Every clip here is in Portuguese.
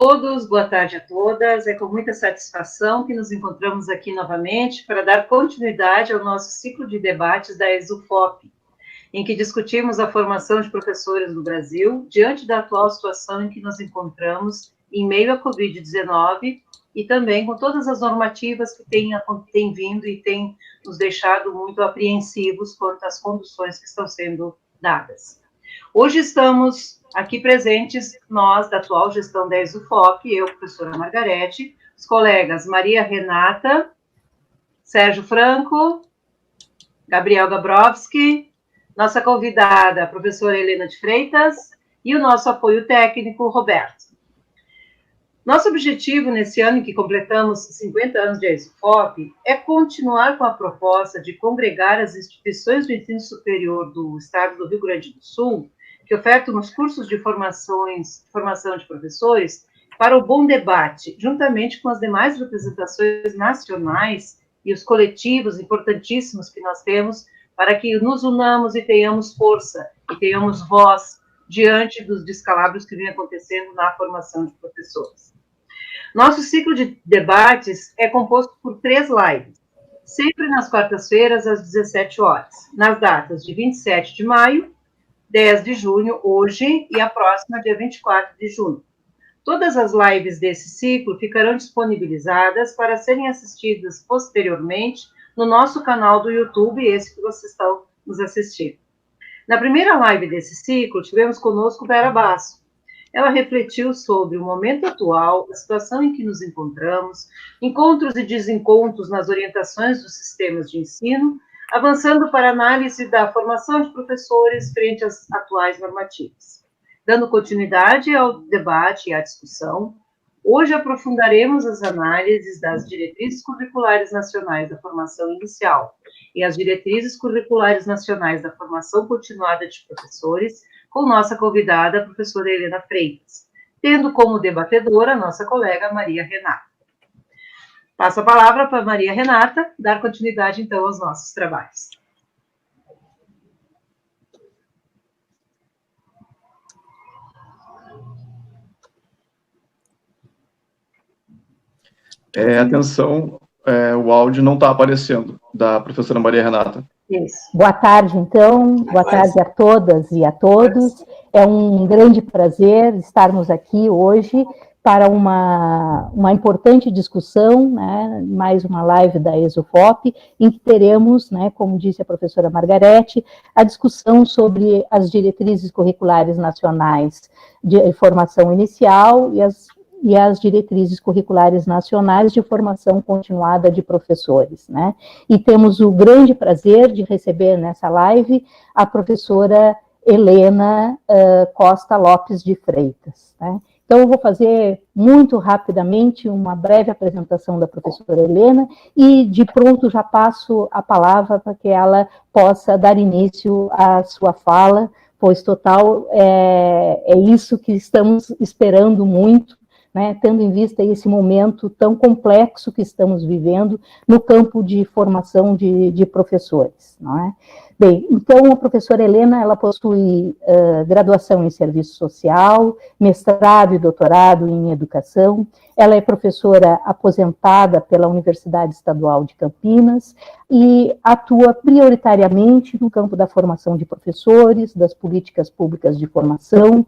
Todos, boa tarde a todas. É com muita satisfação que nos encontramos aqui novamente para dar continuidade ao nosso ciclo de debates da ESUFOP, em que discutimos a formação de professores no Brasil, diante da atual situação em que nos encontramos, em meio à Covid-19, e também com todas as normativas que têm vindo e têm nos deixado muito apreensivos quanto às conduções que estão sendo dadas. Hoje estamos aqui presentes, nós, da atual gestão da ESUFOP, eu, professora Margarete, os colegas Maria Renata, Sérgio Franco, Gabriel Gabrowski, nossa convidada, a professora Helena de Freitas, e o nosso apoio técnico, Roberto. Nosso objetivo, nesse ano em que completamos 50 anos de ESUFOP, é continuar com a proposta de congregar as instituições do ensino superior do estado do Rio Grande do Sul, que ofertam os cursos de formação de professores, para o bom debate, juntamente com as demais representações nacionais e os coletivos importantíssimos que nós temos, para que nos unamos e tenhamos força, e tenhamos voz diante dos descalabros que vem acontecendo na formação de professores. Nosso ciclo de debates é composto por 3 lives, sempre nas quartas-feiras, às 17 horas, nas datas de 27 de maio, 10 de junho, hoje, e a próxima, dia 24 de junho. Todas as lives desse ciclo ficarão disponibilizadas para serem assistidas posteriormente no nosso canal do YouTube, esse que vocês estão nos assistindo. Na primeira live desse ciclo, tivemos conosco Vera Basso. Ela refletiu sobre o momento atual, a situação em que nos encontramos, encontros e desencontros nas orientações dos sistemas de ensino, avançando para a análise da formação de professores frente às atuais normativas. Dando continuidade ao debate e à discussão, hoje aprofundaremos as análises das diretrizes curriculares nacionais da formação inicial e as diretrizes curriculares nacionais da formação continuada de professores, com nossa convidada, a professora Helena Freitas, tendo como debatedora a nossa colega Maria Renata. Passo a palavra para Maria Renata, dar continuidade, então, aos nossos trabalhos. Atenção, o áudio não está aparecendo, da professora Maria Renata. Isso. Boa tarde, então. Boa tarde a todas e a todos. É um grande prazer estarmos aqui hoje para uma importante discussão, né, mais uma live da ESUFOP, em que teremos, né, como disse a professora Margarete, a discussão sobre as diretrizes curriculares nacionais de formação inicial e as diretrizes curriculares nacionais de formação continuada de professores, né? E temos o grande prazer de receber nessa live a professora Helena Costa Lopes de Freitas, né? Então, eu vou fazer muito rapidamente uma breve apresentação da professora Helena e, de pronto, já passo a palavra para que ela possa dar início à sua fala, pois, total, é isso que estamos esperando muito, né, tendo em vista esse momento tão complexo que estamos vivendo no campo de formação de professores, não é? Bem, então a professora Helena, ela possui graduação em serviço social, mestrado e doutorado em educação, ela é professora aposentada pela Universidade Estadual de Campinas e atua prioritariamente no campo da formação de professores, das políticas públicas de formação,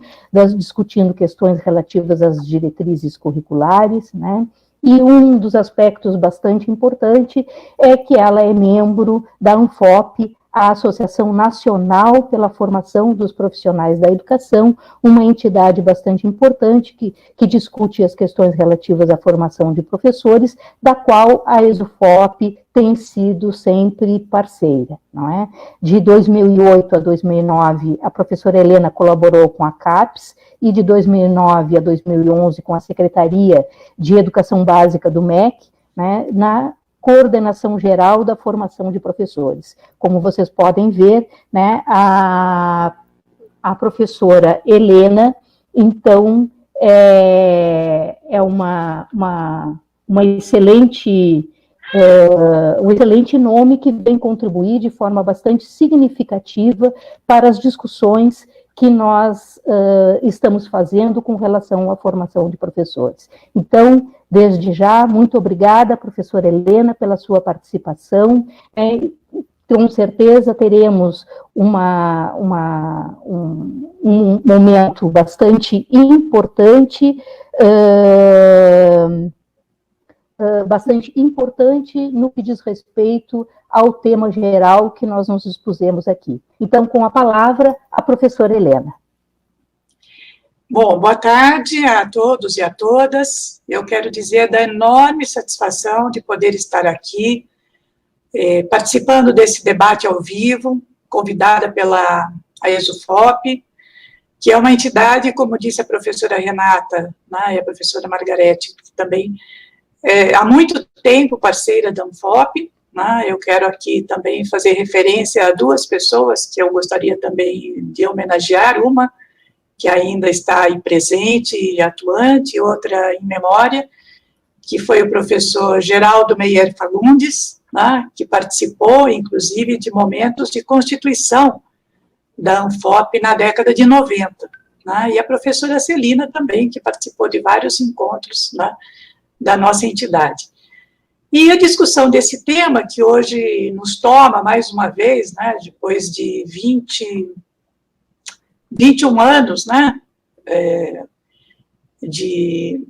discutindo questões relativas às diretrizes curriculares, né? E um dos aspectos bastante importante é que ela é membro da ANFOP, a Associação Nacional pela Formação dos Profissionais da Educação, uma entidade bastante importante que discute as questões relativas à formação de professores, da qual a ESUFOP tem sido sempre parceira, não é? De 2008 a 2009, a professora Helena colaborou com a CAPES, e de 2009 a 2011 com a Secretaria de Educação Básica do MEC, né, na coordenação geral da formação de professores. Como vocês podem ver, né, a professora Helena, então, é uma excelente, um excelente nome que vem contribuir de forma bastante significativa para as discussões que nós estamos fazendo com relação à formação de professores. Então, desde já, muito obrigada, professora Helena, pela sua participação. Com certeza teremos um momento bastante importante, no que diz respeito ao tema geral que nós nos expusemos aqui. Então, com a palavra, a professora Helena. Bom, boa tarde a todos e a todas. Eu quero dizer da enorme satisfação de poder estar aqui, participando desse debate ao vivo, convidada pela ESUFOP, que é uma entidade, como disse a professora Renata, né, e a professora Margarete também, há muito tempo parceira da Anfop, né. Eu quero aqui também fazer referência a duas pessoas que eu gostaria também de homenagear, uma que ainda está aí presente e atuante, outra em memória, que foi o professor Geraldo Meyer Fagundes, né, que participou, inclusive, de momentos de constituição da Anfop na década de 90, né, e a professora Celina também, que participou de vários encontros, né, da nossa entidade. E a discussão desse tema, que hoje nos toma, mais uma vez, né, depois de 21 anos, né, de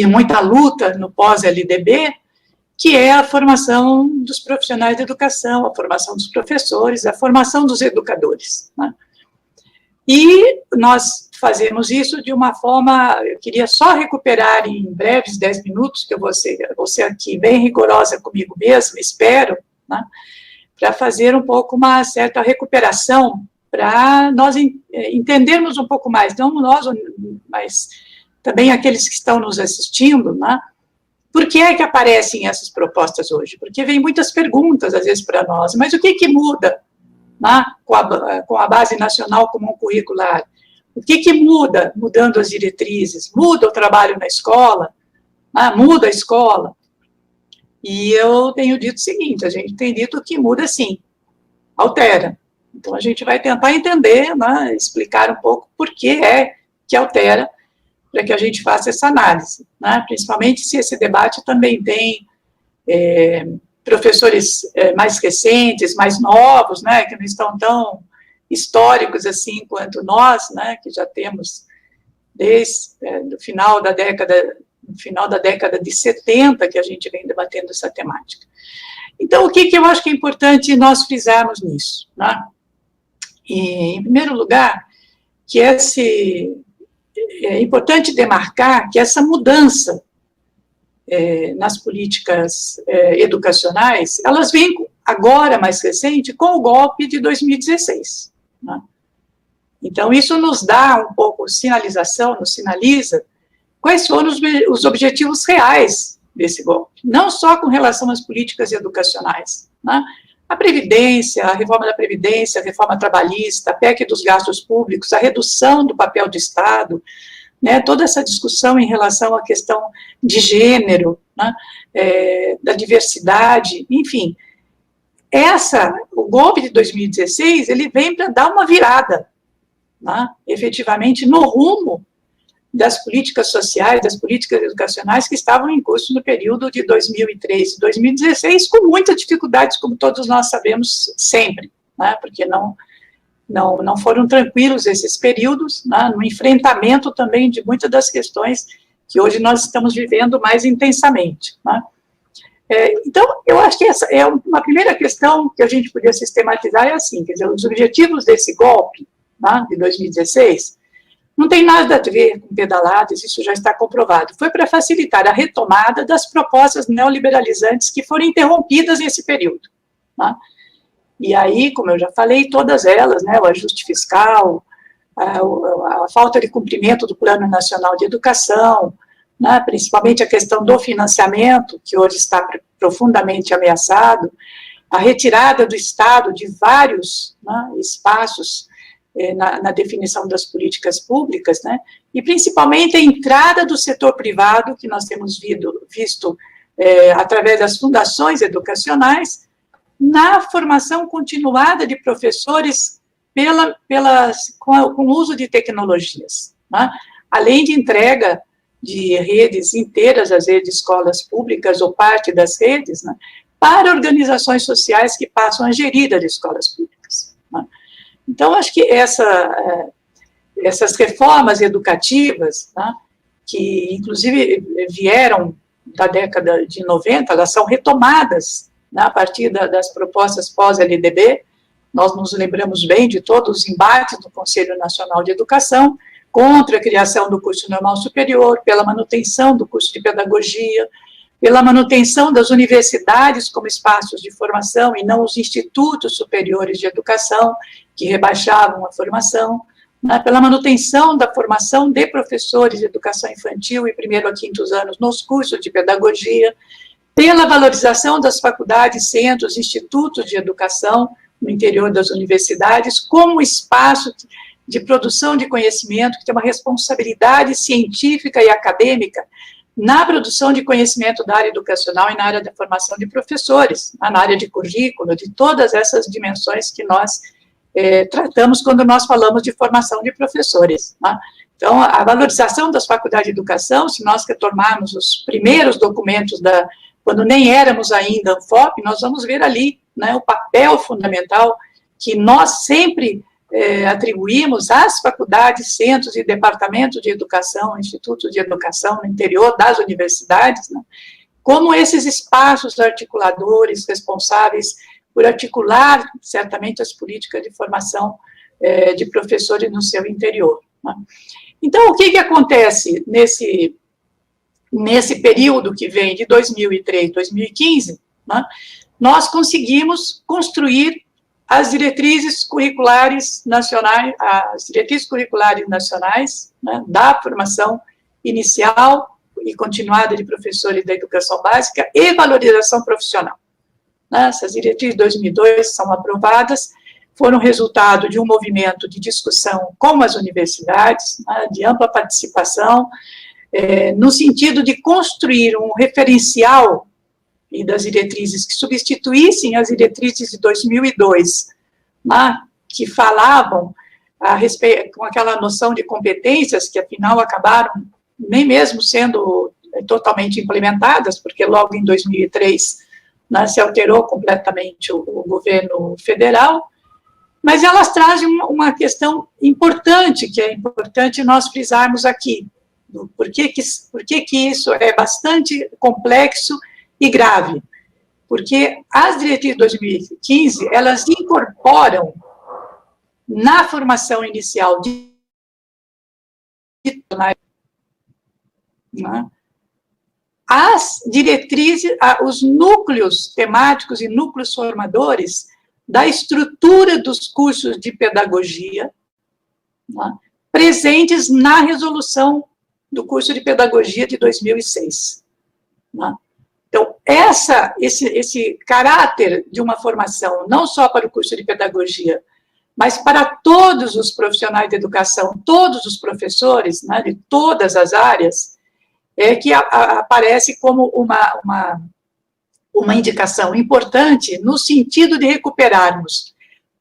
muita luta no pós-LDB, que é a formação dos profissionais de educação, a formação dos professores, a formação dos educadores, né? E nós fazemos isso de uma forma, eu queria só recuperar em breves 10 minutos, que eu vou ser aqui bem rigorosa comigo mesma, espero, né, para fazer um pouco uma certa recuperação, para nós entendermos um pouco mais, não nós, mas também aqueles que estão nos assistindo, né? Por que é que aparecem essas propostas hoje? Porque vem muitas perguntas, às vezes, para nós, mas o que muda, né, com a Base Nacional Comum Curricular? O que muda, mudando as diretrizes? Muda o trabalho na escola? Né, muda a escola? E eu tenho dito o seguinte, a gente tem dito que muda sim, altera. Então, a gente vai tentar entender, né, explicar um pouco por que é que altera, para que a gente faça essa análise, né? Principalmente se esse debate também tem professores mais recentes, mais novos, né, que não estão tão históricos assim quanto nós, né, que já temos desde o final da década de 70 que a gente vem debatendo essa temática. Então, o que eu acho que é importante nós frisarmos nisso, né? E, em primeiro lugar, que é importante demarcar que essa mudança nas políticas educacionais, elas vêm agora, mais recente, com o golpe de 2016. Né? Então, isso nos dá um pouco sinalização, nos sinaliza quais foram os objetivos reais desse golpe, não só com relação às políticas educacionais, né? A Previdência, a reforma da Previdência, a reforma trabalhista, a PEC dos gastos públicos, a redução do papel do Estado, né, toda essa discussão em relação à questão de gênero, né, da diversidade, enfim. O golpe de 2016, ele vem para dar uma virada, né, efetivamente, no rumo das políticas sociais, das políticas educacionais que estavam em curso no período de 2003 e 2016, com muitas dificuldades, como todos nós sabemos sempre, né, porque não foram tranquilos esses períodos, né, no enfrentamento também de muitas das questões que hoje nós estamos vivendo mais intensamente, né. Então, eu acho que essa é uma primeira questão que a gente podia sistematizar, é assim, quer dizer, os objetivos desse golpe, né, de 2016, não tem nada a ver com pedaladas, isso já está comprovado. Foi para facilitar a retomada das propostas neoliberalizantes que foram interrompidas nesse período, né? E aí, como eu já falei, todas elas, né, o ajuste fiscal, a falta de cumprimento do Plano Nacional de Educação, né, principalmente a questão do financiamento, que hoje está profundamente ameaçado, a retirada do Estado de vários, né, espaços na definição das políticas públicas, né, e principalmente a entrada do setor privado, que nós temos visto através das fundações educacionais, na formação continuada de professores com o uso de tecnologias, né? Além de entrega de redes inteiras, às vezes de escolas públicas ou parte das redes, né, para organizações sociais que passam a gerir as escolas públicas, né? Então, acho que essas reformas educativas, né, que inclusive vieram da década de 90, elas são retomadas, né, a partir das propostas pós-LDB. Nós nos lembramos bem de todos os embates do Conselho Nacional de Educação contra a criação do curso normal superior, pela manutenção do curso de pedagogia, pela manutenção das universidades como espaços de formação e não os institutos superiores de educação, que rebaixavam a formação, né, pela manutenção da formação de professores de educação infantil e 1º a 5º anos nos cursos de pedagogia, pela valorização das faculdades, centros, institutos de educação no interior das universidades, como espaço de produção de conhecimento, que tem uma responsabilidade científica e acadêmica na produção de conhecimento da área educacional e na área da formação de professores, na área de currículo, de todas essas dimensões que nós tratamos quando nós falamos de formação de professores, né? Então, a valorização das faculdades de educação, se nós retomarmos os primeiros documentos quando nem éramos ainda ANFOP, nós vamos ver ali, né, o papel fundamental que nós sempre atribuímos às faculdades, centros e departamentos de educação, institutos de educação no interior das universidades, né, como esses espaços articuladores responsáveis por articular, certamente, as políticas de formação de professores no seu interior, né. Então, o que acontece nesse período que vem de 2003, 2015, né, nós conseguimos construir as diretrizes curriculares nacionais, né, da formação inicial e continuada de professores da educação básica e valorização profissional. Essas diretrizes de 2002 são aprovadas, foram resultado de um movimento de discussão com as universidades, né, de ampla participação, no sentido de construir um referencial e das diretrizes que substituíssem as diretrizes de 2002, né, que falavam a respeito, com aquela noção de competências que, afinal, acabaram nem mesmo sendo totalmente implementadas, porque logo em 2003, né, se alterou completamente o governo federal, mas elas trazem uma questão importante, que é importante nós frisarmos aqui. Por que isso é bastante complexo e grave? Porque as diretrizes de 2015, elas incorporam na formação inicial né, as diretrizes, os núcleos temáticos e núcleos formadores da estrutura dos cursos de pedagogia, né, presentes na resolução do curso de pedagogia de 2006. Né? Então, esse caráter de uma formação, não só para o curso de pedagogia, mas para todos os profissionais de educação, todos os professores, né, de todas as áreas, que aparece como uma indicação importante no sentido de recuperarmos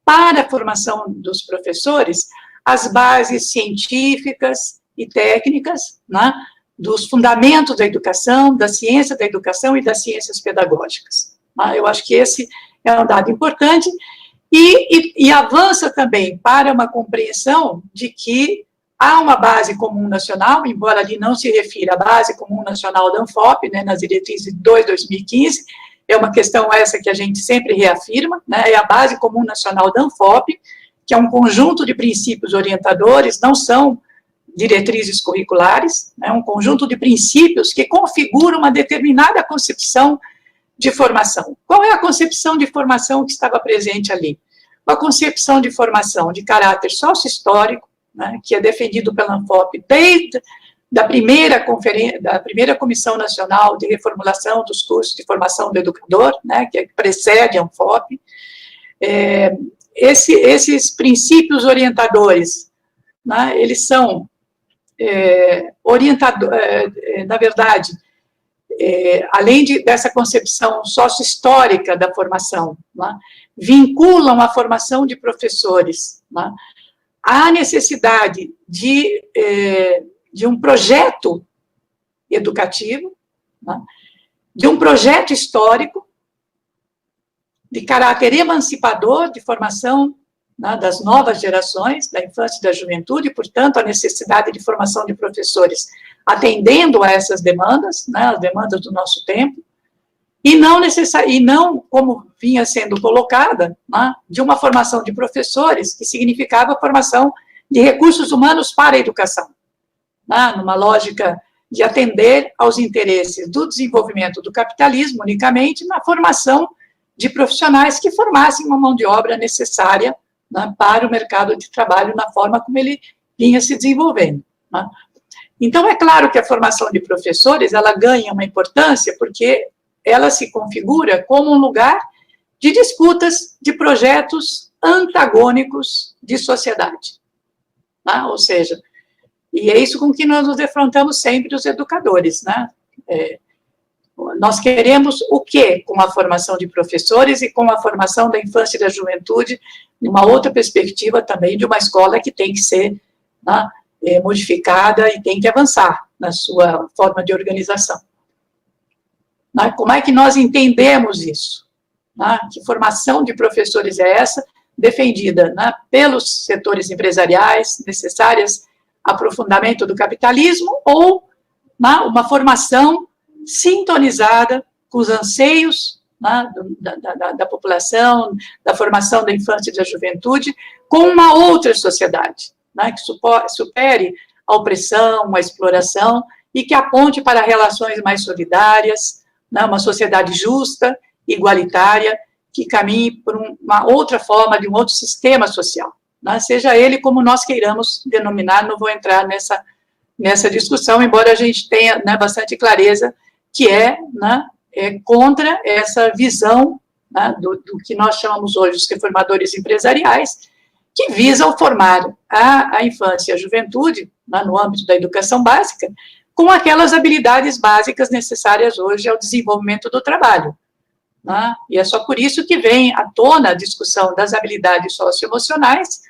para a formação dos professores as bases científicas e técnicas, né, dos fundamentos da educação, da ciência da educação e das ciências pedagógicas. Né? Eu acho que esse é um dado importante e avança também para uma compreensão de que há uma base comum nacional, embora ali não se refira à base comum nacional da ANFOP, né, nas diretrizes de 2015, é uma questão essa que a gente sempre reafirma, né, é a base comum nacional da ANFOP, que é um conjunto de princípios orientadores, não são diretrizes curriculares, é um conjunto de princípios que configuram uma determinada concepção de formação. Qual é a concepção de formação que estava presente ali? Uma concepção de formação de caráter sócio-histórico, né, que é defendido pela ANFOP desde da primeira Comissão Nacional de Reformulação dos Cursos de Formação do Educador, né, que precede a ANFOP. Esses princípios orientadores, né, eles são na verdade, além dessa concepção sócio-histórica da formação, né, vinculam a formação de professores, né, à necessidade de um projeto educativo, né, de um projeto histórico, de caráter emancipador, de formação, né, das novas gerações, da infância e da juventude, e, portanto, a necessidade de formação de professores atendendo a essas demandas, né, as demandas do nosso tempo, e não como vinha sendo colocada, né, de uma formação de professores, que significava a formação de recursos humanos para a educação, né, numa lógica de atender aos interesses do desenvolvimento do capitalismo unicamente na formação de profissionais que formassem uma mão de obra necessária, né, para o mercado de trabalho na forma como ele vinha se desenvolvendo, né. Então, é claro que a formação de professores, ela ganha uma importância porque ela se configura como um lugar de disputas de projetos antagônicos de sociedade, né? Ou seja, e é isso com que nós nos defrontamos sempre, os educadores, né? Nós queremos o quê com a formação de professores e com a formação da infância e da juventude, numa outra perspectiva também de uma escola que tem que ser, né, modificada e tem que avançar na sua forma de organização. Né? Como é que nós entendemos isso? Né? Que formação de professores é essa, defendida, né, pelos setores empresariais, necessárias aprofundamento do capitalismo, ou, né, uma formação sintonizada com os anseios, né, da população, da formação da infância e da juventude, com uma outra sociedade, né, que supere a opressão, a exploração, e que aponte para relações mais solidárias, né, uma sociedade justa, igualitária, que caminhe por uma outra forma, de um outro sistema social, né, seja ele como nós queiramos denominar. Não vou entrar nessa discussão, embora a gente tenha, né, bastante clareza que né, contra essa visão, né, do que nós chamamos hoje os reformadores empresariais, que visam formar a infância e a juventude, né, no âmbito da educação básica, com aquelas habilidades básicas necessárias hoje ao desenvolvimento do trabalho, né? E é só por isso que vem à tona a discussão das habilidades socioemocionais,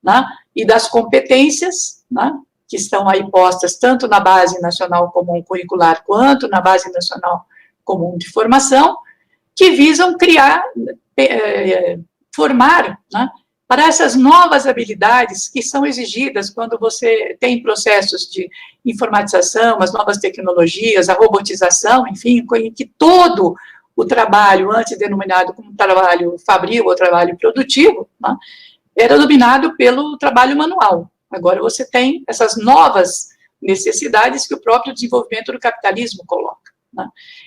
né, e das competências, né, que estão aí postas tanto na Base Nacional Comum Curricular quanto na Base Nacional Comum de Formação, que visam formar, né, para essas novas habilidades que são exigidas quando você tem processos de informatização, as novas tecnologias, a robotização, enfim, em que todo o trabalho, antes denominado como trabalho fabril ou trabalho produtivo, né, era dominado pelo trabalho manual. Agora você tem essas novas necessidades que o próprio desenvolvimento do capitalismo coloca, né?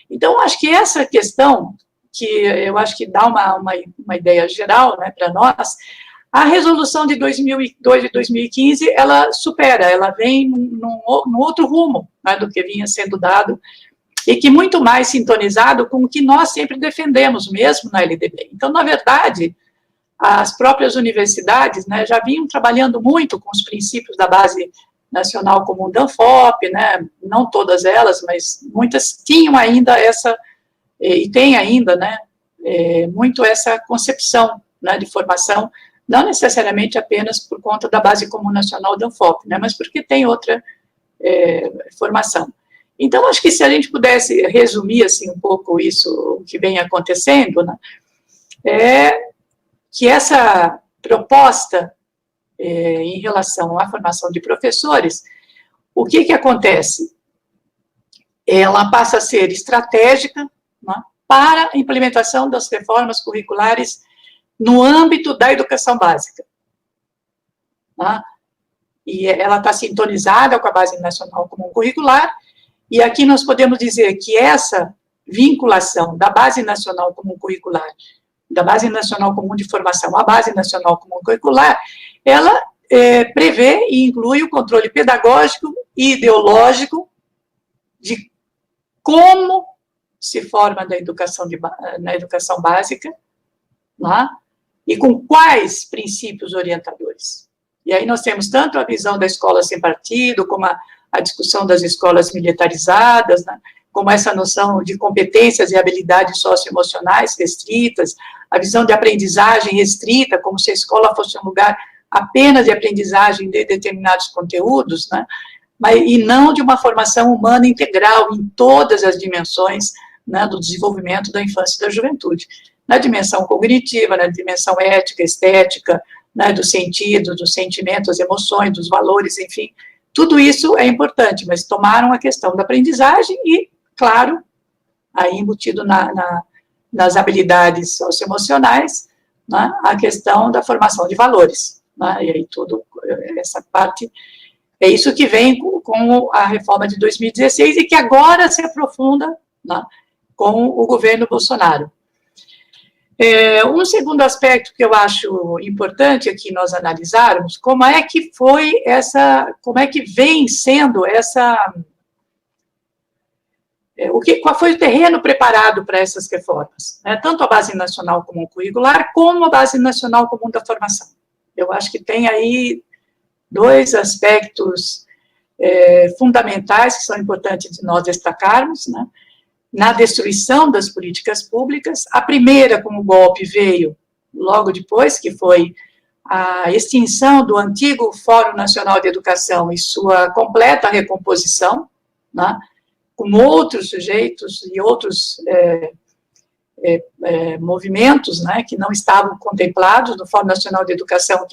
Então, acho que essa questão, que eu acho que dá uma ideia geral, né, para nós, a resolução de 2002 e 2015, ela supera, ela vem num outro rumo, né, do que vinha sendo dado, e que muito mais sintonizado com o que nós sempre defendemos, mesmo na LDB. Então, na verdade, as próprias universidades, né, já vinham trabalhando muito com os princípios da Base Nacional Comum da Anfop, né, não todas elas, mas muitas tinham ainda essa, e tem ainda, né, muito essa concepção, né, de formação, não necessariamente apenas por conta da Base Comum Nacional da Anfop, né, mas porque tem outra formação. Então, acho que se a gente pudesse resumir, assim, um pouco isso, o que vem acontecendo, né, que essa proposta em relação à formação de professores, o que acontece? Ela passa a ser estratégica, né, para a implementação das reformas curriculares no âmbito da educação básica, né? E ela está sintonizada com a Base Nacional Comum Curricular, e aqui nós podemos dizer que essa vinculação da Base Nacional Comum Curricular, da Base Nacional Comum de Formação à Base Nacional Comum Curricular, ela prevê e inclui o controle pedagógico e ideológico de como se forma na educação básica, né, e com quais princípios orientadores. E aí nós temos tanto a visão da escola sem partido, como a discussão das escolas militarizadas, né, como essa noção de competências e habilidades socioemocionais restritas, a visão de aprendizagem restrita, como se a escola fosse um lugar apenas de aprendizagem de determinados conteúdos, né, e não de uma formação humana integral em todas as dimensões, né, do desenvolvimento da infância e da juventude, na dimensão cognitiva, na dimensão ética, estética, né, dos sentidos, dos sentimentos, das emoções, dos valores, enfim, tudo isso é importante, mas tomaram a questão da aprendizagem e, claro, aí embutido nas habilidades socioemocionais, né, a questão da formação de valores, né, e aí tudo, essa parte, é isso que vem com a reforma de 2016 e que agora se aprofunda, né, com o governo Bolsonaro. Um segundo aspecto que eu acho importante aqui nós analisarmos, como é que vem sendo essa, qual foi o terreno preparado para essas reformas, né, tanto a base nacional comum curricular, como a base nacional comum da formação. Eu acho que tem aí dois aspectos fundamentais que são importantes de nós destacarmos, né, na destruição das políticas públicas. A primeira, como golpe, veio logo depois, que foi a extinção do antigo Fórum Nacional de Educação e sua completa recomposição, né, com outros sujeitos e outros movimentos, né, que não estavam contemplados no Fórum Nacional de Educação,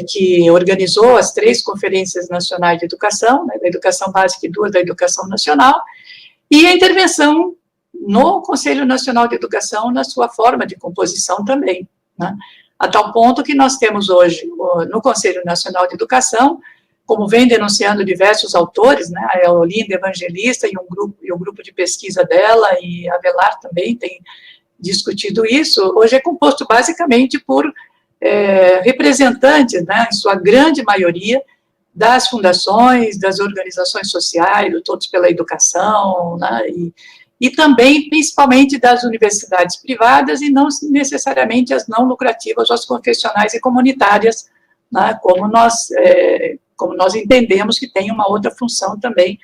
que organizou as 3 conferências nacionais de educação, né, da educação básica e 2 da educação nacional, e a intervenção no Conselho Nacional de Educação na sua forma de composição também, né? A tal ponto que nós temos hoje, no Conselho Nacional de Educação, como vem denunciando diversos autores, né, a Olinda Evangelista e o grupo de pesquisa dela, e a Avelar também tem discutido isso, hoje é composto basicamente por representantes, né, em sua grande maioria, das fundações, das organizações sociais, do Todos pela Educação, né, e também, principalmente, das universidades privadas e não necessariamente as não lucrativas, as confessionais e comunitárias, né, como nós entendemos que tem uma outra função também,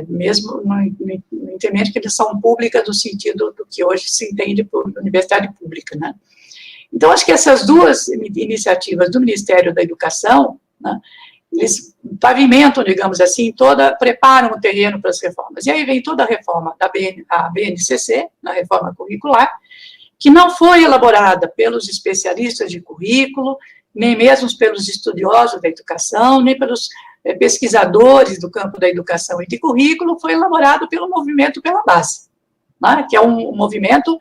mesmo no entendimento que eles são públicas no sentido do que hoje se entende por universidade pública, né. Então, acho que essas duas iniciativas do Ministério da Educação, né, eles pavimentam, digamos assim, preparam o terreno para as reformas. E aí vem toda a reforma da BNCC, na reforma curricular, que não foi elaborada pelos especialistas de currículo, nem mesmo pelos estudiosos da educação, nem pelos pesquisadores do campo da educação e de currículo, foi elaborado pelo movimento pela base, né, que é um movimento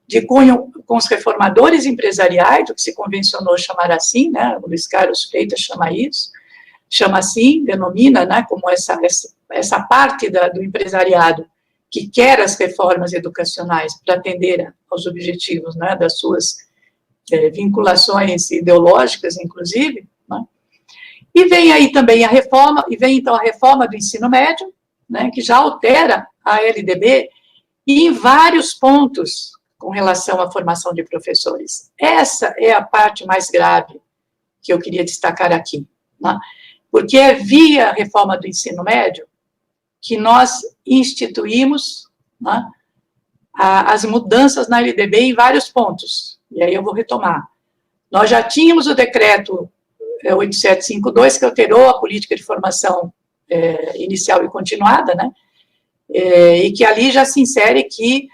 de cunho com os reformadores empresariais, o que se convencionou chamar assim, né, o Luiz Carlos Freitas chama assim, denomina, né, como essa parte do empresariado que quer as reformas educacionais para atender aos objetivos, né, das suas vinculações ideológicas, inclusive, né. E vem aí também a reforma do ensino médio, né, que já altera a LDB, e em vários pontos com relação à formação de professores. Essa é a parte mais grave que eu queria destacar aqui, né, porque é via reforma do ensino médio que nós instituímos, né, as mudanças na LDB em vários pontos, e aí eu vou retomar. Nós já tínhamos o decreto 8752, que alterou a política de formação inicial e continuada, né, e que ali já se insere que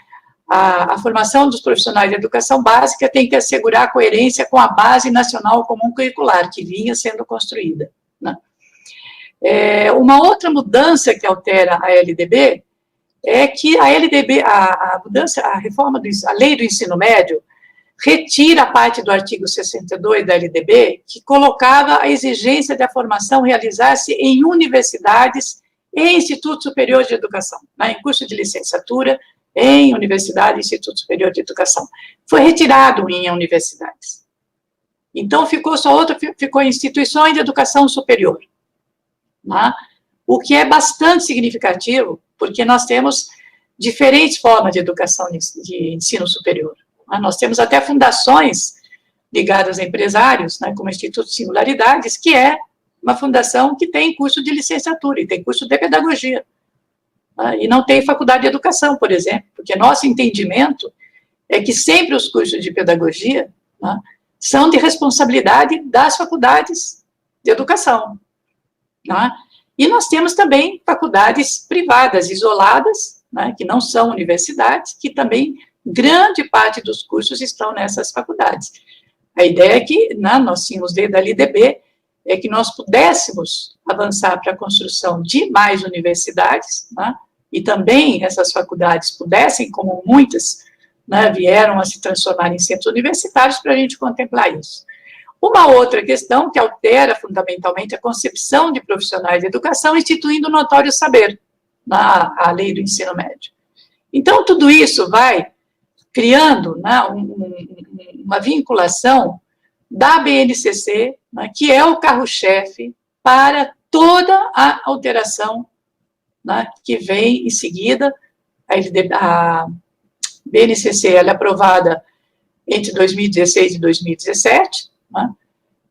a formação dos profissionais de educação básica tem que assegurar a coerência com a base nacional comum curricular, que vinha sendo construída, né. Uma outra mudança que altera a LDB é que a LDB, a lei do ensino médio, retira a parte do artigo 62 da LDB, que colocava a exigência de a formação realizar-se em universidades e institutos superiores de educação, né, em curso de licenciatura, em universidade e instituto superior de educação. Foi retirado em universidades. Então, ficou em instituições de educação superior, né, o que é bastante significativo, porque nós temos diferentes formas de educação de ensino superior. Nós temos até fundações ligadas a empresários, né, como o Instituto Singularidades, que é uma fundação que tem curso de licenciatura e tem curso de pedagogia. e não tem faculdade de educação, por exemplo, porque nosso entendimento é que sempre os cursos de pedagogia, né, são de responsabilidade das faculdades de educação. Né? E nós temos também faculdades privadas, isoladas, né, que não são universidades, que também grande parte dos cursos estão nessas faculdades. A ideia é que, né, nós tínhamos desde a LDB, é que nós pudéssemos avançar para a construção de mais universidades, né, e também essas faculdades pudessem, como muitas, né, vieram a se transformar em centros universitários, para a gente contemplar isso. Uma outra questão que altera fundamentalmente a concepção de profissionais de educação, instituindo o notório saber, a lei do ensino médio. Então, tudo isso vai criando, né, uma vinculação da BNCC, né, que é o carro-chefe para toda a alteração, né, que vem em seguida. A BNCC ela é aprovada entre 2016 e 2017, né,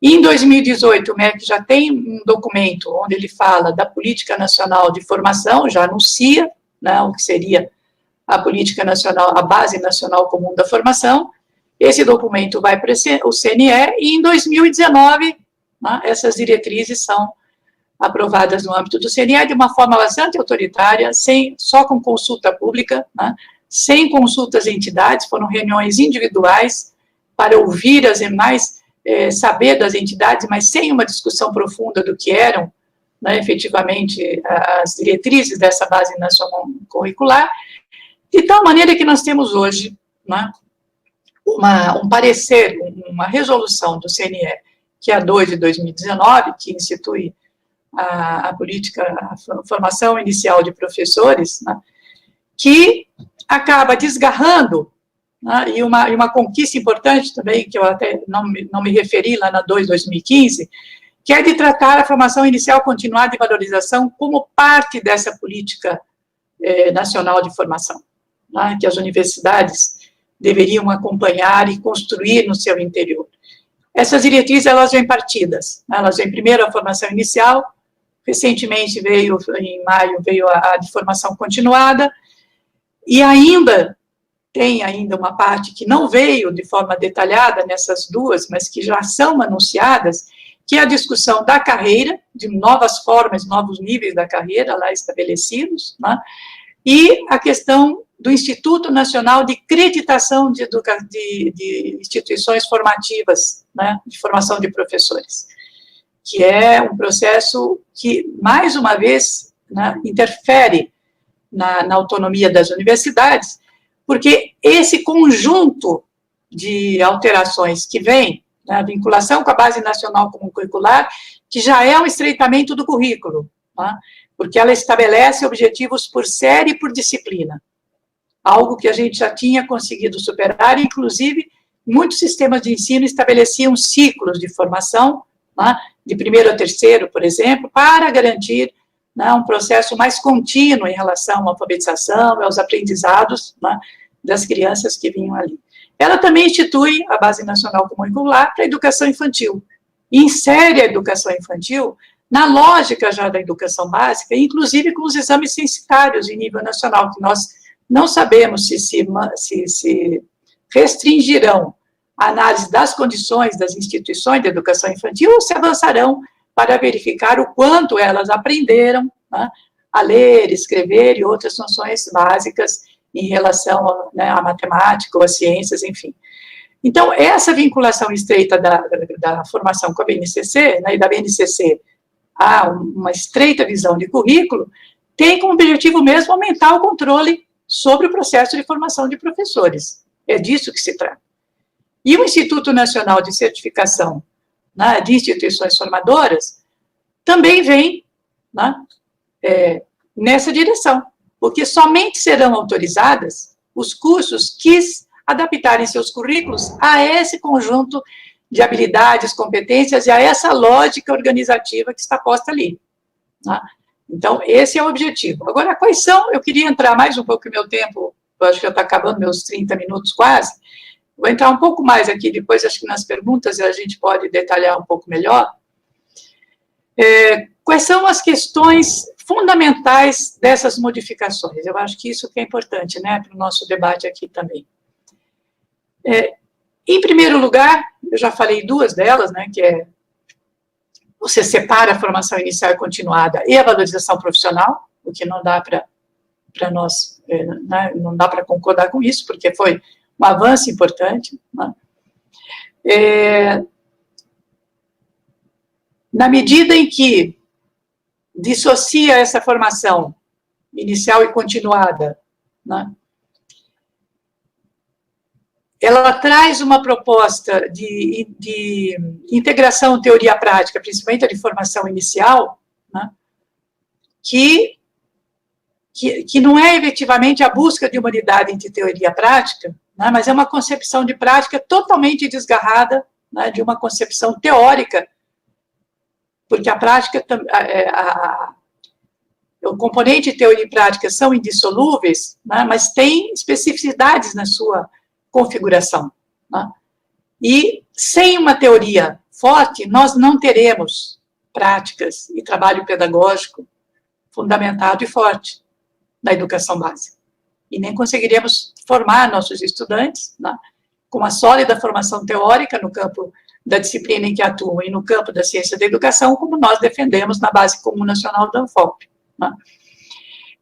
e em 2018 o MEC já tem um documento onde ele fala da Política Nacional de Formação, já anuncia, né, o que seria a Política Nacional, a Base Nacional Comum da Formação. Esse documento vai para o CNE e em 2019, né, essas diretrizes são aprovadas no âmbito do CNE de uma forma bastante autoritária, só com consulta pública, né, sem consultas a entidades, foram reuniões individuais para ouvir as demais, saber das entidades, mas sem uma discussão profunda do que eram, né, efetivamente, as diretrizes dessa base nacional curricular, de tal maneira que nós temos hoje, né, um parecer, uma resolução do CNE, que é a 2 de 2019, que institui a política, a formação inicial de professores, né, que acaba desgarrando, né, e uma conquista importante também, que eu até não me referi lá na 2 de 2015, que é de tratar a formação inicial continuada e valorização como parte dessa política nacional de formação, né, que as universidades deveriam acompanhar e construir no seu interior. Essas diretrizes, elas vêm partidas, né, elas vêm primeiro a formação inicial, recentemente em maio, veio a de formação continuada, e ainda tem uma parte que não veio de forma detalhada nessas duas, mas que já são anunciadas, que é a discussão da carreira, de novas formas, novos níveis da carreira lá estabelecidos, né, e a questão do Instituto Nacional de Creditação de Instituições Formativas, né, de formação de professores, que é um processo que, mais uma vez, né, interfere na autonomia das universidades, porque esse conjunto de alterações que vem, né, a vinculação com a Base Nacional Comum Curricular, que já é um estreitamento do currículo, né, porque ela estabelece objetivos por série e por disciplina, algo que a gente já tinha conseguido superar, inclusive, muitos sistemas de ensino estabeleciam ciclos de formação, né, de primeiro a terceiro, por exemplo, para garantir, né, um processo mais contínuo em relação à alfabetização e aos aprendizados, né, das crianças que vinham ali. Ela também institui a Base Nacional Comum Curricular para a educação infantil, e insere a educação infantil na lógica já da educação básica, inclusive com os exames censitários em nível nacional, que nós não sabemos se restringirão a análise das condições das instituições de educação infantil ou se avançarão para verificar o quanto elas aprenderam, né, a ler, escrever e outras noções básicas em relação, né, à matemática ou às ciências, enfim. Então, essa vinculação estreita da formação com a BNCC, né, e da BNCC a uma estreita visão de currículo, tem como objetivo mesmo aumentar o controle sobre o processo de formação de professores. É disso que se trata. E o Instituto Nacional de Certificação, né, de Instituições Formadoras também vem, né, nessa direção, porque somente serão autorizadas os cursos que adaptarem seus currículos a esse conjunto de habilidades, competências e a essa lógica organizativa que está posta ali, né? Então, esse é o objetivo. Agora, quais são, eu queria entrar mais um pouco no meu tempo, eu acho que já está acabando meus 30 minutos quase, vou entrar um pouco mais aqui, depois acho que nas perguntas a gente pode detalhar um pouco melhor. Quais são as questões fundamentais fundamentais dessas modificações. Eu acho que isso que é importante, né, para o nosso debate aqui também. Em primeiro lugar, eu já falei duas delas, né, que é você separa a formação inicial e continuada e a valorização profissional, o que não dá para nós, né, não dá para concordar com isso, porque foi um avanço importante, né? Na medida em que dissocia essa formação inicial e continuada, né, ela traz uma proposta de integração teoria-prática, principalmente a de formação inicial, né, que não é efetivamente a busca de uma unidade entre teoria e prática, né, mas é uma concepção de prática totalmente desgarrada, né, de uma concepção teórica, porque a prática, o componente teoria e prática são indissolúveis, né, mas tem especificidades na sua configuração, né? E sem uma teoria forte, nós não teremos práticas e trabalho pedagógico fundamentado e forte na educação básica. E nem conseguiremos formar nossos estudantes, né, com uma sólida formação teórica no campo da disciplina em que atuam e no campo da ciência da educação, como nós defendemos na Base Comum Nacional da Anfop, né?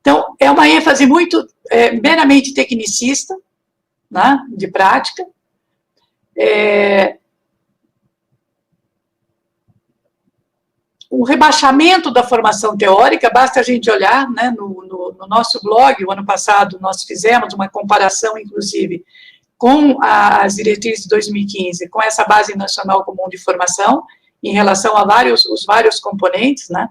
Então, é uma ênfase muito meramente tecnicista, né, de prática. O rebaixamento da formação teórica, basta a gente olhar, né, no nosso blog, o ano passado, nós fizemos uma comparação, inclusive, com as diretrizes de 2015, com essa Base Nacional Comum de Formação, em relação a os vários componentes, né,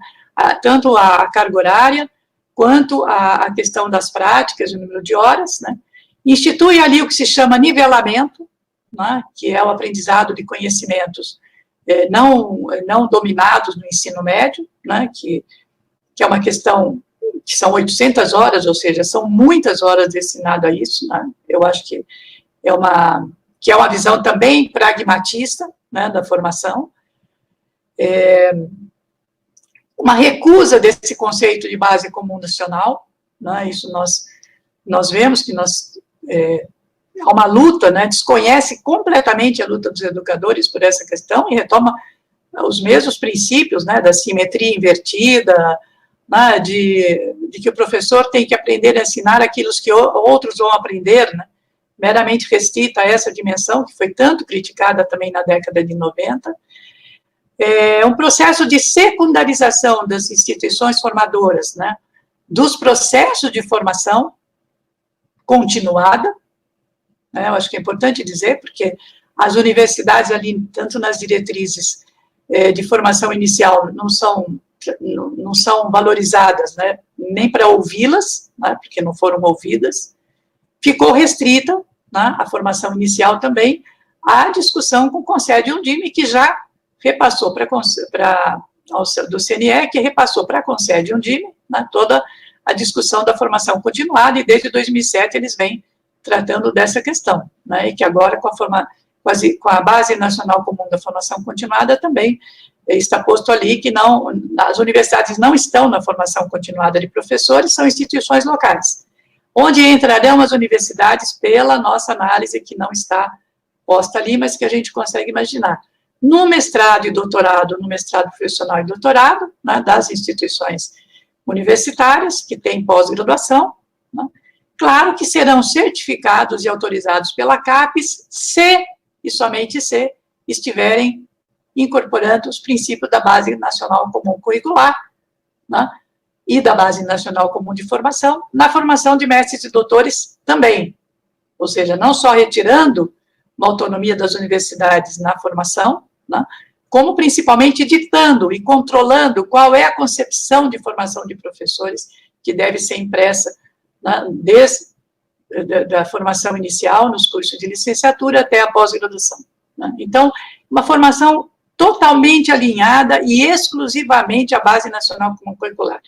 tanto a carga horária, quanto a questão das práticas, o número de horas, né, institui ali o que se chama nivelamento, né, que é o aprendizado de conhecimentos não dominados no ensino médio, né, que é uma questão que são 800 horas, ou seja, são muitas horas destinadas a isso, né, eu acho que é uma visão também pragmatista, né, da formação, uma recusa desse conceito de base comum nacional, né, isso nós vemos que há uma luta, né, desconhece completamente a luta dos educadores por essa questão e retoma os mesmos princípios, né, da simetria invertida, né, de que o professor tem que aprender a ensinar aquilo que outros vão aprender, né, meramente restrita a essa dimensão, que foi tanto criticada também na década de 90, um processo de secundarização das instituições formadoras, né, dos processos de formação continuada, né, eu acho que é importante dizer, porque as universidades ali, tanto nas diretrizes de formação inicial, não são valorizadas, né, nem para ouvi-las, né, porque não foram ouvidas, ficou restrita, né, a formação inicial também, à discussão com o Conselho de Undime, que já repassou do CNE, que repassou para a Conselho de Undime, né, toda a discussão da formação continuada, e desde 2007 eles vêm tratando dessa questão, né, e que agora com a Base Nacional Comum da Formação Continuada também está posto ali que as universidades não estão na formação continuada de professores, são instituições locais, onde entrarão as universidades pela nossa análise, que não está posta ali, mas que a gente consegue imaginar. No mestrado e doutorado, no mestrado profissional e doutorado, né, das instituições universitárias, que têm pós-graduação, né, claro que serão certificados e autorizados pela CAPES, se e somente se estiverem incorporando os princípios da Base Nacional Comum Curricular, né, e da Base Nacional Comum de Formação, na formação de mestres e doutores também. Ou seja, não só retirando uma autonomia das universidades na formação, né, como principalmente ditando e controlando qual é a concepção de formação de professores que deve ser impressa, né, desde da formação inicial, nos cursos de licenciatura, até a pós-graduação, né. Então, uma formação totalmente alinhada e exclusivamente à Base Nacional Comum Curricular,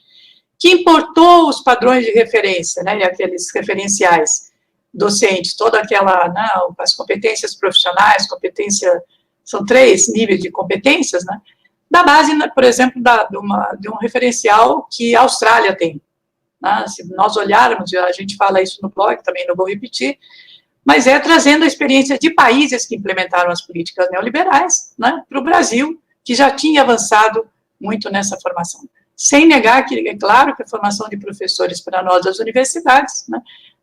que importou os padrões de referência, né, e aqueles referenciais docentes, toda aquela, as competências profissionais, são 3 níveis de competências, né, da base, por exemplo, de um referencial que a Austrália tem. Né? Se nós olharmos, a gente fala isso no blog, também não vou repetir, mas trazendo a experiência de países que implementaram as políticas neoliberais, né, para o Brasil, que já tinha avançado muito nessa formação. Sem negar que, é claro, que a formação de professores para nós das universidades, né,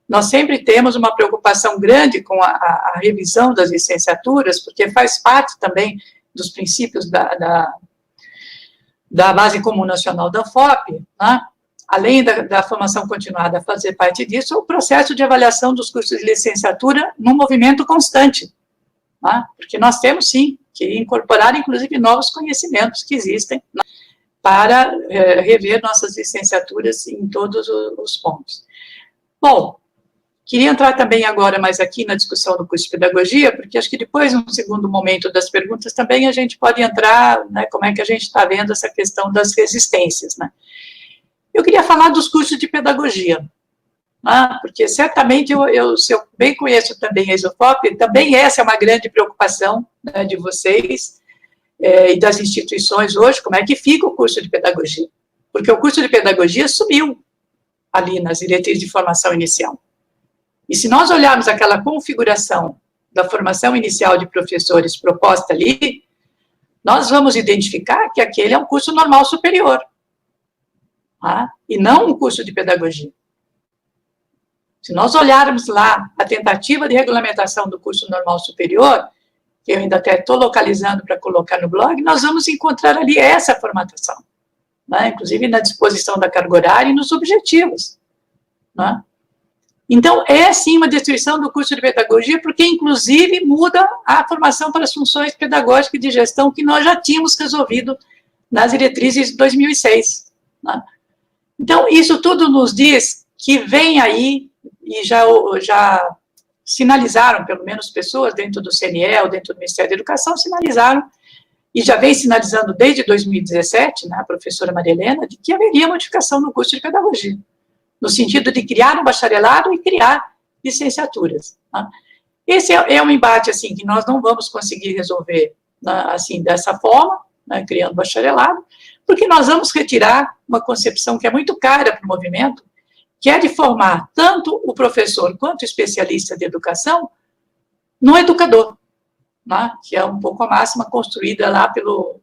nós sempre temos uma preocupação grande com a revisão das licenciaturas, porque faz parte também dos princípios da Base Comum Nacional da UFOP, né, além da formação continuada a fazer parte disso, o processo de avaliação dos cursos de licenciatura num movimento constante, né, porque nós temos, sim, que incorporar, inclusive, novos conhecimentos que existem, né, para rever nossas licenciaturas em todos os pontos. Bom, queria entrar também agora mais aqui na discussão do curso de pedagogia, porque acho que depois, no segundo momento das perguntas, também a gente pode entrar, né, como é que a gente está vendo essa questão das resistências, né. Eu queria falar dos cursos de pedagogia, né, porque certamente se eu bem conheço também a ESOFOP, também essa é uma grande preocupação, né, de vocês e das instituições hoje, como é que fica o curso de pedagogia, porque o curso de pedagogia subiu ali nas diretrizes de formação inicial. E se nós olharmos aquela configuração da formação inicial de professores proposta ali, nós vamos identificar que aquele é um curso normal superior, tá? E não um curso de pedagogia. Se nós olharmos lá a tentativa de regulamentação do curso normal superior, que eu ainda até estou localizando para colocar no blog, nós vamos encontrar ali essa formatação, né? Inclusive na disposição da carga horária e nos objetivos, né? Então, é sim uma destruição do curso de pedagogia, porque inclusive muda a formação para as funções pedagógicas e de gestão que nós já tínhamos resolvido nas diretrizes de 2006, né? Então, isso tudo nos diz que vem aí, e já sinalizaram, pelo menos pessoas dentro do CNE, dentro do Ministério da Educação, sinalizaram, e já vem sinalizando desde 2017, né, a professora Maria Helena, de que haveria modificação no curso de pedagogia, no sentido de criar um bacharelado e criar licenciaturas, né. Esse é um embate, assim, que nós não vamos conseguir resolver, né, assim, dessa forma, né, criando bacharelado, porque nós vamos retirar uma concepção que é muito cara para o movimento, que é de formar tanto o professor quanto o especialista de educação no educador, né, que é um pouco a máxima construída lá pelo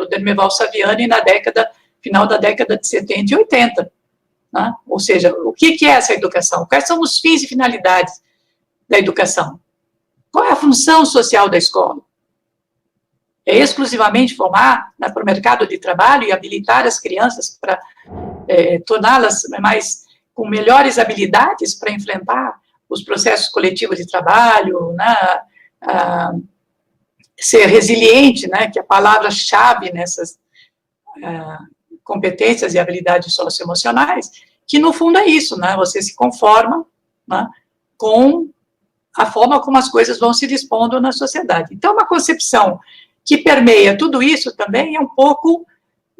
Dermeval Saviani na final da década de 70 e 80. Né? Ou seja, o que é essa educação? Quais são os fins e finalidades da educação? Qual é a função social da escola? É exclusivamente formar, né, para o mercado de trabalho e habilitar as crianças para torná-las com melhores habilidades para enfrentar os processos coletivos de trabalho, né, ser resiliente, né, que é a palavra-chave nessas competências e habilidades socioemocionais, que no fundo é isso, né, você se conforma, né, com a forma como as coisas vão se dispondo na sociedade. Então, uma concepção que permeia tudo isso também é um pouco,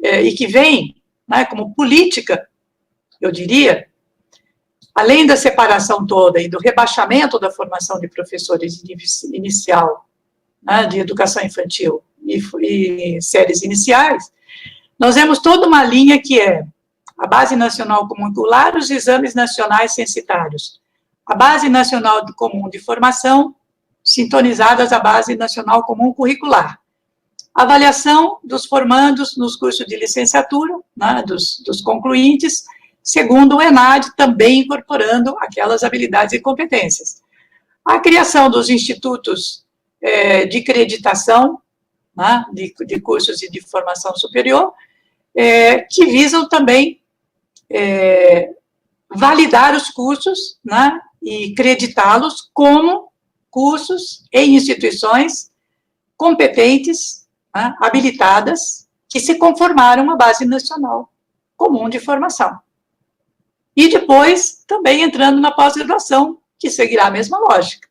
e que vem, né, como política, eu diria, além da separação toda e do rebaixamento da formação de professores inicial, né, de educação infantil e séries iniciais, nós vemos toda uma linha que é a Base Nacional Comum Curricular, os exames nacionais censitários, a Base Nacional Comum de Formação, sintonizadas à Base Nacional Comum Curricular, avaliação dos formandos nos cursos de licenciatura, né, dos concluintes, segundo o ENAD, também incorporando aquelas habilidades e competências. A criação dos institutos de creditação, né, de cursos e de formação superior, que visam também validar os cursos, né, e creditá-los como cursos em instituições competentes, né, habilitadas, que se conformaram à Base Nacional Comum de Formação. E depois, também entrando na pós-graduação, que seguirá a mesma lógica.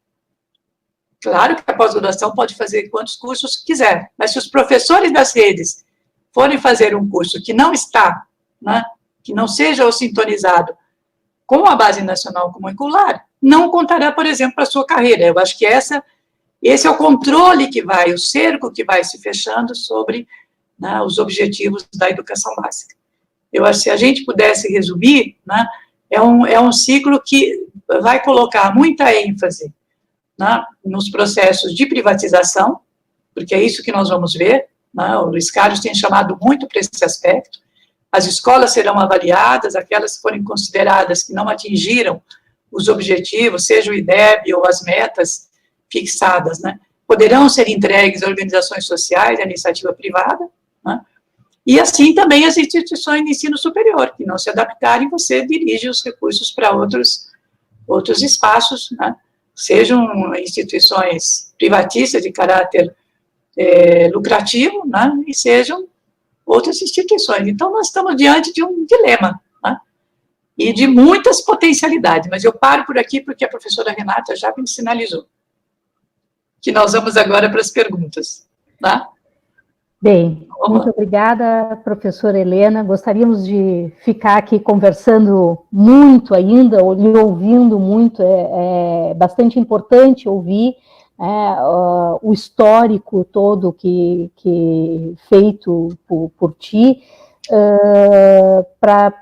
Claro que a pós-graduação pode fazer quantos cursos quiser, mas se os professores das redes forem fazer um curso que não está, né, que não seja sintonizado com a Base Nacional Comum Curricular, não contará, por exemplo, para a sua carreira. Eu acho que esse é o controle que vai, o cerco que vai se fechando sobre né, os objetivos da educação básica. Eu acho que se a gente pudesse resumir, né, é um ciclo que vai colocar muita ênfase, né, nos processos de privatização, porque é isso que nós vamos ver, né, o Luiz Carlos tem chamado muito para esse aspecto. As escolas serão avaliadas, aquelas que forem consideradas que não atingiram os objetivos, seja o IDEB ou as metas fixadas, né, poderão ser entregues a organizações sociais, à iniciativa privada, né, e assim também as instituições de ensino superior, que não se adaptarem, você dirige os recursos para outros espaços, né, sejam instituições privatistas de caráter lucrativo, né, e sejam outras instituições. Então, nós estamos diante de um dilema, né, e de muitas potencialidades, mas eu paro por aqui porque a professora Renata já me sinalizou que nós vamos agora para as perguntas, tá? Bem, muito obrigada, professora Helena. Gostaríamos de ficar aqui conversando muito ainda, lhe ouvindo muito, é bastante importante ouvir o histórico todo que feito por ti, para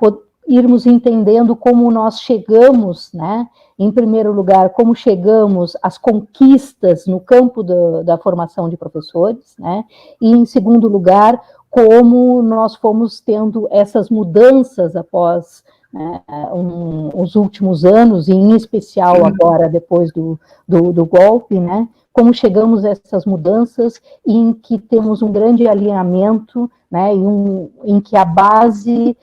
irmos entendendo como nós chegamos, né, em primeiro lugar, como chegamos às conquistas no campo da formação de professores, né, e em segundo lugar, como nós fomos tendo essas mudanças após, né, os últimos anos, e em especial agora, depois do golpe, né, como chegamos a essas mudanças em que temos um grande alinhamento, né, em que a base,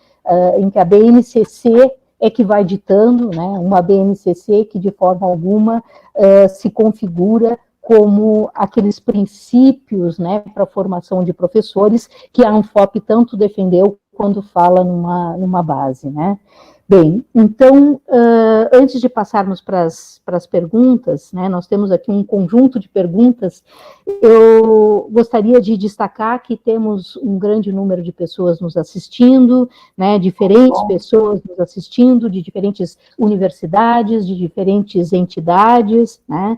em que a BNCC é que vai ditando, né, uma BNCC que de forma alguma se configura como aqueles princípios, né, para a formação de professores que a ANFOP tanto defendeu quando fala numa base, né. Bem, então, antes de passarmos para as perguntas, né, nós temos aqui um conjunto de perguntas, eu gostaria de destacar que temos um grande número de pessoas nos assistindo, né, diferentes pessoas nos assistindo, de diferentes universidades, de diferentes entidades, né,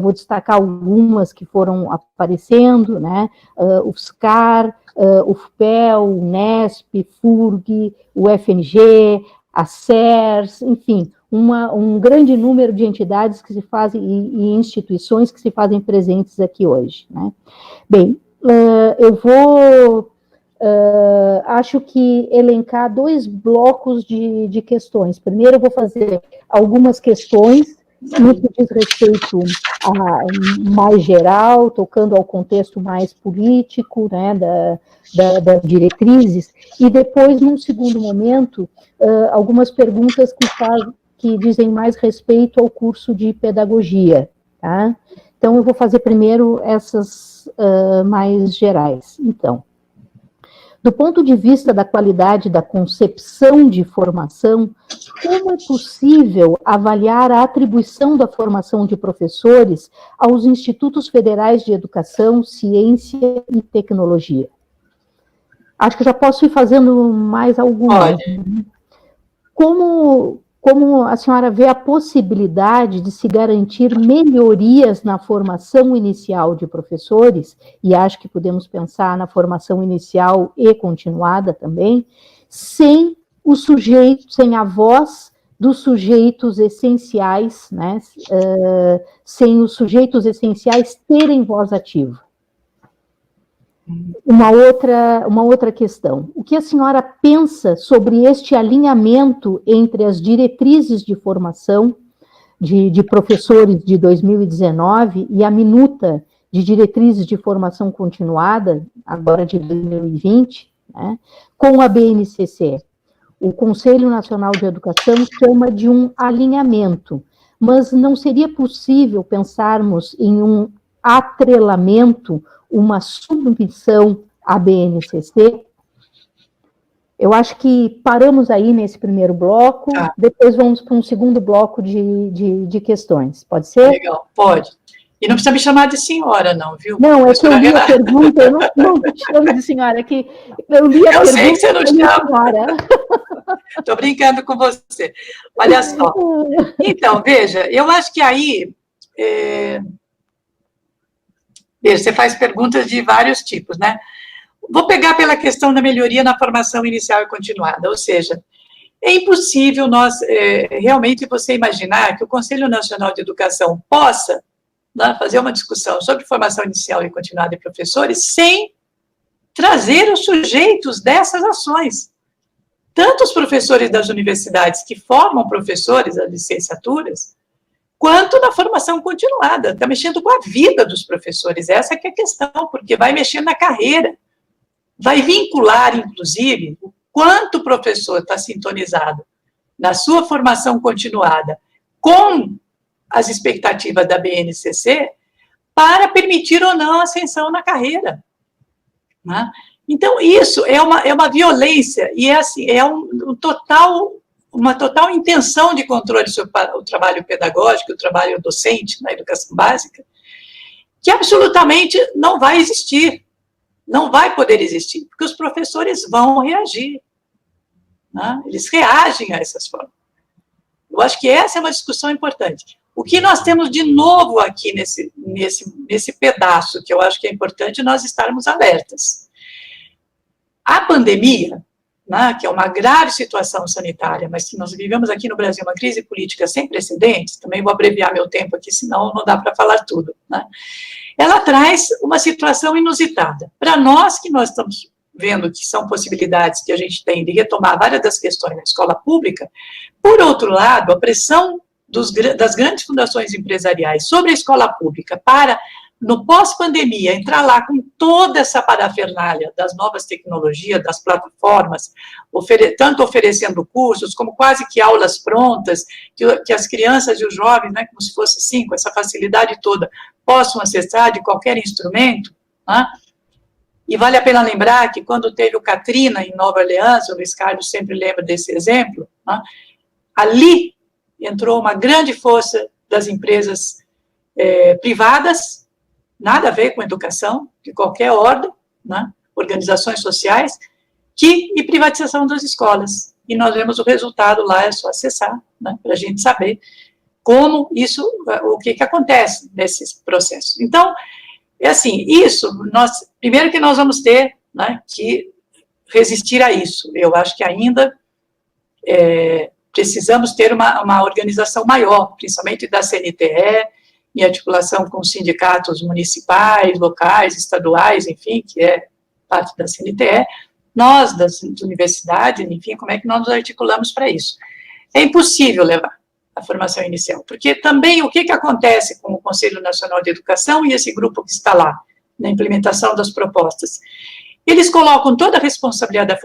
vou destacar algumas que foram aparecendo, né, o FSCar, o FPEL, o NESP, FURG, o FMG, a SERS, enfim, um grande número de entidades que se fazem e instituições que se fazem presentes aqui hoje, né? Bem, eu vou, acho que elencar 2 blocos de questões. Primeiro eu vou fazer algumas questões no que diz respeito a mais geral, tocando ao contexto mais político, né, das diretrizes, e depois, num segundo momento, algumas perguntas que dizem mais respeito ao curso de pedagogia, tá? Então, eu vou fazer primeiro essas mais gerais. Então, do ponto de vista da qualidade da concepção de formação, como é possível avaliar a atribuição da formação de professores aos Institutos Federais de Educação, Ciência e Tecnologia? Acho que já posso ir fazendo mais algumas. Como a senhora vê a possibilidade de se garantir melhorias na formação inicial de professores, e acho que podemos pensar na formação inicial e continuada também, sem a voz dos sujeitos essenciais, né, sem os sujeitos essenciais terem voz ativa? Uma outra questão. O que a senhora pensa sobre este alinhamento entre as diretrizes de formação de professores de 2019 e a minuta de diretrizes de formação continuada, agora de 2020, né, com a BNCC? O Conselho Nacional de Educação chama de um alinhamento, mas não seria possível pensarmos em um atrelamento, uma submissão à BNCC? Eu acho que paramos aí nesse primeiro bloco, depois vamos para um segundo bloco de questões. Pode ser? Legal, pode. E não precisa me chamar de senhora, não, viu? Não, é que eu li a pergunta, eu não te chamo de senhora, é que eu li a pergunta. Eu sei que você não chama. Estou brincando com você. Olha só. Então, veja, eu acho que aí... Veja, você faz perguntas de vários tipos, né? Vou pegar pela questão da melhoria na formação inicial e continuada, ou seja, é impossível nós, realmente, você imaginar que o Conselho Nacional de Educação possa, né, fazer uma discussão sobre formação inicial e continuada de professores sem trazer os sujeitos dessas ações. Tanto os professores das universidades que formam professores das licenciaturas, quanto na formação continuada. Está mexendo com a vida dos professores, essa que é a questão, porque vai mexer na carreira, vai vincular, inclusive, o quanto o professor está sintonizado na sua formação continuada com as expectativas da BNCC para permitir ou não a ascensão na carreira, né? Então, isso é uma violência, e é assim, é uma total intenção de controle sobre o trabalho pedagógico, o trabalho docente na educação básica, que absolutamente não vai existir, não vai poder existir, porque os professores vão reagir, né? Eles reagem a essas formas. Eu acho que essa é uma discussão importante. O que nós temos de novo aqui nesse pedaço, que eu acho que é importante nós estarmos alertas. A pandemia, né, que é uma grave situação sanitária, mas que nós vivemos aqui no Brasil uma crise política sem precedentes, também vou abreviar meu tempo aqui, senão não dá para falar tudo, né? Ela traz uma situação inusitada. Para nós, que nós estamos vendo que são possibilidades que a gente tem de retomar várias das questões na escola pública, por outro lado, a pressão das grandes fundações empresariais sobre a escola pública para, no pós-pandemia, entrar lá com toda essa parafernália das novas tecnologias, das plataformas, tanto oferecendo cursos, como quase que aulas prontas, que as crianças e os jovens, né, como se fosse assim, com essa facilidade toda, possam acessar de qualquer instrumento, né? E vale a pena lembrar que quando teve o Katrina em Nova Orleans, o Luiz Carlos sempre lembra desse exemplo, né? Ali entrou uma grande força das empresas privadas, nada a ver com educação, de qualquer ordem, né? Organizações sociais, e privatização das escolas. E nós vemos o resultado lá, é só acessar, né, para a gente saber como isso, o que acontece nesses processos. Então, é assim, primeiro que nós vamos ter, né, que resistir a isso. Eu acho que ainda precisamos ter uma organização maior, principalmente da CNTE, em articulação com sindicatos municipais, locais, estaduais, enfim, que é parte da CNTE, nós, das universidades, enfim, como é que nós nos articulamos para isso? É impossível levar a formação inicial, porque também o que acontece com o Conselho Nacional de Educação e esse grupo que está lá, na implementação das propostas? Eles colocam toda a responsabilidade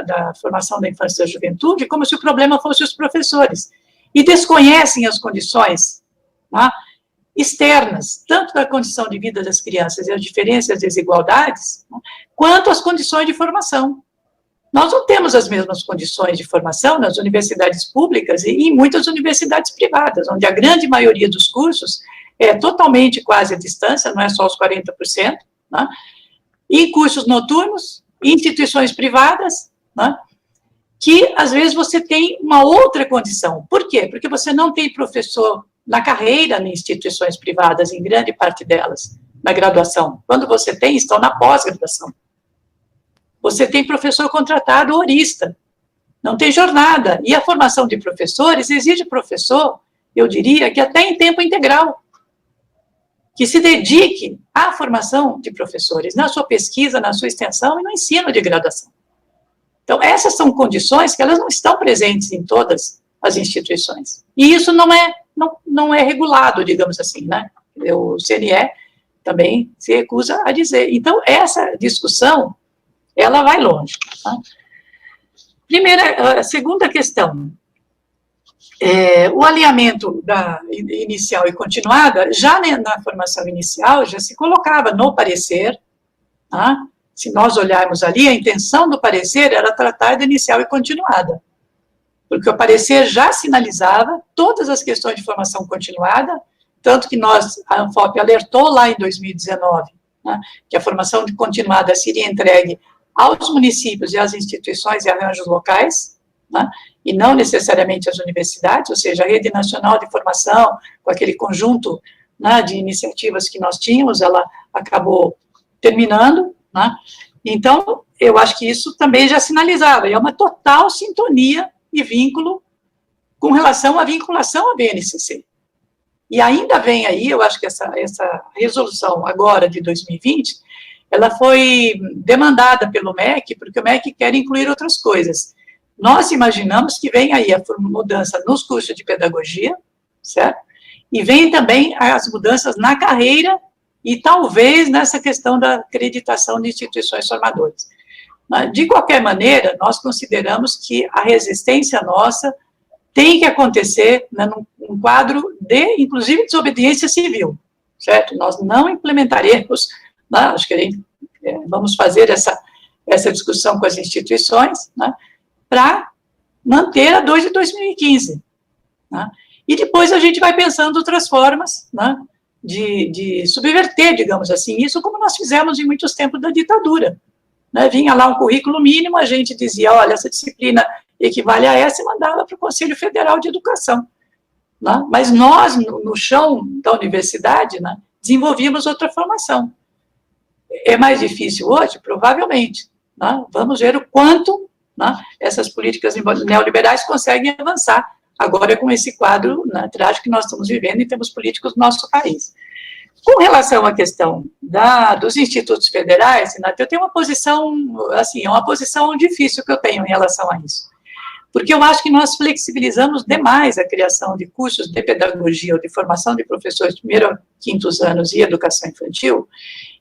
da formação da infância e da juventude como se o problema fosse os professores, e desconhecem as condições, né, externas, tanto da condição de vida das crianças e as diferenças e as desigualdades, né, quanto as condições de formação. Nós não temos as mesmas condições de formação nas universidades públicas e em muitas universidades privadas, onde a grande maioria dos cursos é totalmente quase à distância, não é só os 40%, né, e cursos noturnos, instituições privadas, né, que às vezes você tem uma outra condição. Por quê? Porque você não tem professor na carreira em instituições privadas, em grande parte delas, na graduação. Quando você tem, estão na pós-graduação. Você tem professor contratado horista, não tem jornada. E a formação de professores exige professor, eu diria, que até em tempo integral, que se dedique à formação de professores, na sua pesquisa, na sua extensão e no ensino de graduação. Então, essas são condições que elas não estão presentes em todas as instituições. E isso não é regulado, digamos assim, né? O CNE também se recusa a dizer. Então, essa discussão, ela vai longe. Tá? A segunda questão, o alinhamento da inicial e continuada, já na formação inicial, já se colocava no parecer, tá? Se nós olharmos ali, a intenção do parecer era tratar da inicial e continuada, porque o parecer já sinalizava todas as questões de formação continuada, tanto que a ANFOP alertou lá em 2019, né, que a formação continuada seria entregue aos municípios e às instituições e arranjos locais, né, e não necessariamente às universidades, ou seja, a Rede Nacional de Formação, com aquele conjunto, né, de iniciativas que nós tínhamos, ela acabou terminando, né, Então, eu acho que isso também já sinalizava, é uma total sintonia e vínculo com relação à vinculação à BNCC. E ainda vem aí, eu acho que essa resolução agora de 2020, ela foi demandada pelo MEC, porque o MEC quer incluir outras coisas. Nós imaginamos que vem aí a mudança nos cursos de pedagogia, certo? E vem também as mudanças na carreira e talvez nessa questão da acreditação de instituições formadoras. De qualquer maneira, nós consideramos que a resistência nossa tem que acontecer, né, num quadro de, inclusive, desobediência civil, certo? Nós não implementaremos, né, acho que a gente, vamos fazer essa discussão com as instituições, né, para manter a 2 de 2015. Né? E depois a gente vai pensando outras formas, né, de subverter, digamos assim, isso como nós fizemos em muitos tempos da ditadura. Né? Vinha lá um currículo mínimo, a gente dizia, olha, essa disciplina equivale a essa e mandava para o Conselho Federal de Educação. Né? Mas nós, no chão da universidade, né, desenvolvíamos outra formação. É mais difícil hoje? Provavelmente. Né? Vamos ver o quanto, né, essas políticas neoliberais conseguem avançar agora com esse quadro, né, trágico que nós estamos vivendo em termos políticos do nosso país. Com relação à questão dos institutos federais, Renato, eu tenho uma posição, assim, é uma posição difícil que eu tenho em relação a isso. Porque eu acho que nós flexibilizamos demais a criação de cursos de pedagogia ou de formação de professores de 1º a 5º anos e educação infantil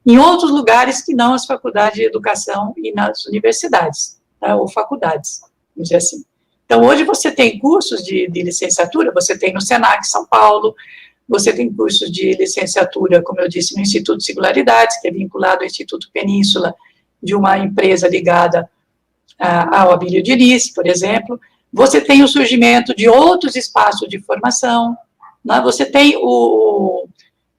em outros lugares que não as faculdades de educação e nas universidades, tá, ou faculdades, vamos dizer assim. Então, hoje você tem cursos de licenciatura, você tem no Senac São Paulo, você tem cursos de licenciatura, como eu disse, no Instituto Singularidades, que é vinculado ao Instituto Península, de uma empresa ligada ao Abílio Diniz, por exemplo. Você tem o surgimento de outros espaços de formação, né? Você tem o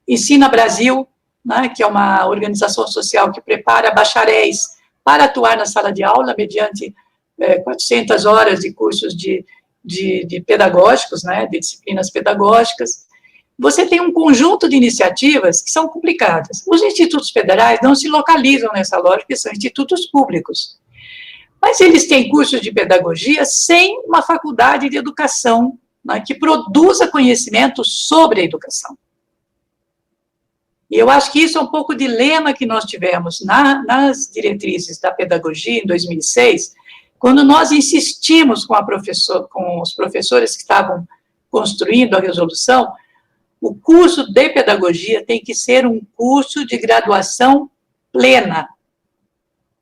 Ensina Brasil, né, que é uma organização social que prepara bacharéis para atuar na sala de aula, mediante 400 horas de cursos de pedagógicos, né, de disciplinas pedagógicas. Você tem um conjunto de iniciativas que são complicadas. Os institutos federais não se localizam nessa lógica, são institutos públicos. Mas eles têm cursos de pedagogia sem uma faculdade de educação, né, que produza conhecimento sobre a educação. E eu acho que isso é um pouco o dilema que nós tivemos nas diretrizes da pedagogia em 2006, quando nós insistimos com os professores que estavam construindo a resolução, o curso de pedagogia tem que ser um curso de graduação plena.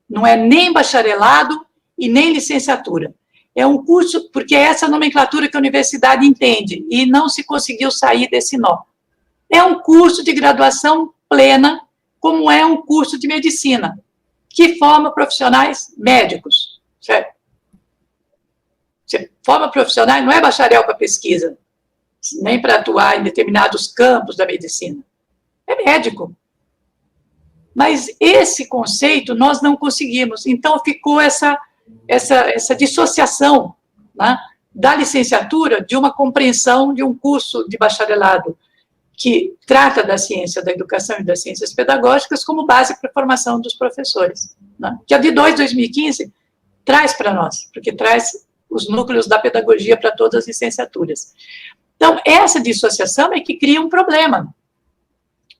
Não é nem bacharelado e nem licenciatura. É um curso, porque é essa nomenclatura que a universidade entende, e não se conseguiu sair desse nó. É um curso de graduação plena, como é um curso de medicina, que forma profissionais médicos, certo? Você forma profissionais, não é bacharel para pesquisa, nem para atuar em determinados campos da medicina. É médico. Mas esse conceito nós não conseguimos. Então, ficou essa dissociação, né, da licenciatura de uma compreensão de um curso de bacharelado que trata da ciência da educação e das ciências pedagógicas como base para a formação dos professores. Né? Que a de 2015 traz para nós, porque traz os núcleos da pedagogia para todas as licenciaturas. Então, essa dissociação é que cria um problema,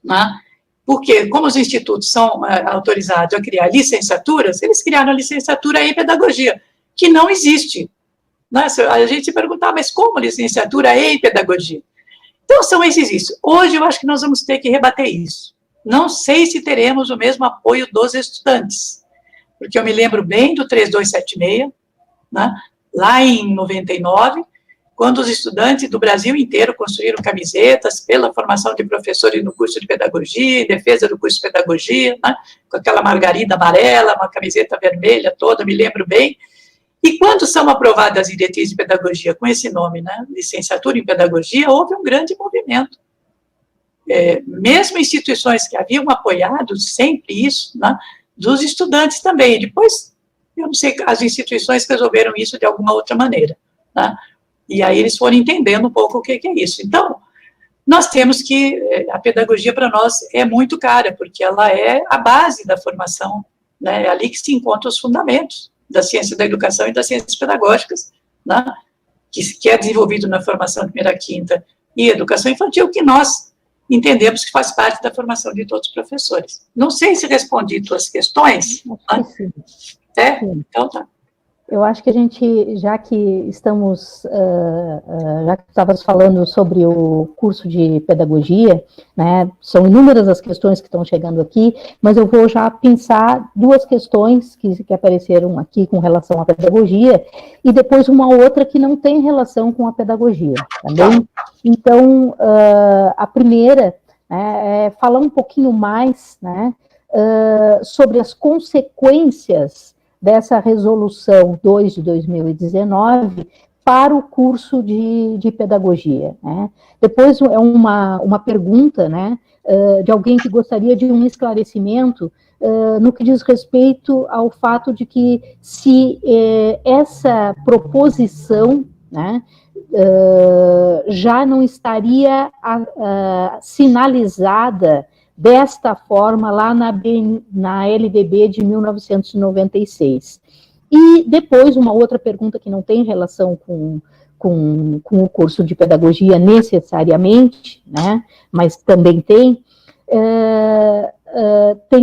né? Porque, como os institutos são autorizados a criar licenciaturas, eles criaram a licenciatura em pedagogia, que não existe. Né? A gente se perguntar, mas como licenciatura em pedagogia? Então, são esses isso. Hoje, eu acho que nós vamos ter que rebater isso. Não sei se teremos o mesmo apoio dos estudantes, porque eu me lembro bem do 3276, né? Lá em 99, quando os estudantes do Brasil inteiro construíram camisetas pela formação de professores no curso de pedagogia, em defesa do curso de pedagogia, né, com aquela margarida amarela, uma camiseta vermelha toda, me lembro bem. E quando são aprovadas as diretrizes de pedagogia com esse nome, né, licenciatura em pedagogia, houve um grande movimento. Mesmo instituições que haviam apoiado sempre isso, né, dos estudantes também. Depois, eu não sei, as instituições resolveram isso de alguma outra maneira, né? E aí eles foram entendendo um pouco o que é isso. Então, nós temos que, a pedagogia para nós é muito cara, porque ela é a base da formação né? É ali que se encontram os fundamentos da ciência da educação e das ciências pedagógicas, né? Que é desenvolvido na formação de primeira a quinta e educação infantil, que nós entendemos que faz parte da formação de todos os professores. Não sei se respondi tuas questões. Acho que sim. É? Sim. Então tá. Eu acho que a gente, já que estamos, já que estavas falando sobre o curso de pedagogia, né, são inúmeras as questões que estão chegando aqui, mas eu vou já pensar duas questões que apareceram aqui com relação à pedagogia, e depois uma outra que não tem relação com a pedagogia, tá bem? Então, a primeira, né, é falar um pouquinho mais, né, sobre as consequências dessa resolução 2 de 2019 para o curso de pedagogia, né? Depois é uma pergunta, né, de alguém que gostaria de um esclarecimento no que diz respeito ao fato de que se essa proposição, né, já não estaria sinalizada desta forma lá na LDB de 1996. E depois, uma outra pergunta que não tem relação com o curso de pedagogia necessariamente, né, mas também tem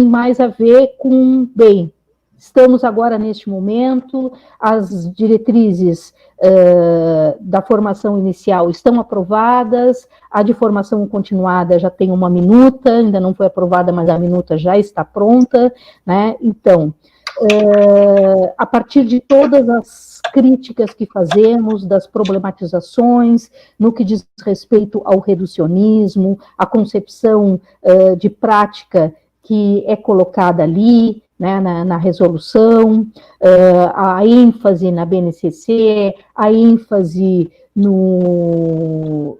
mais a ver com, bem, estamos agora neste momento, as diretrizes da formação inicial estão aprovadas, a de formação continuada já tem uma minuta, ainda não foi aprovada, mas a minuta já está pronta, né? Então, a partir de todas as críticas que fazemos, das problematizações, no que diz respeito ao reducionismo, a concepção de prática que é colocada ali, né, na resolução, a ênfase na BNCC, a ênfase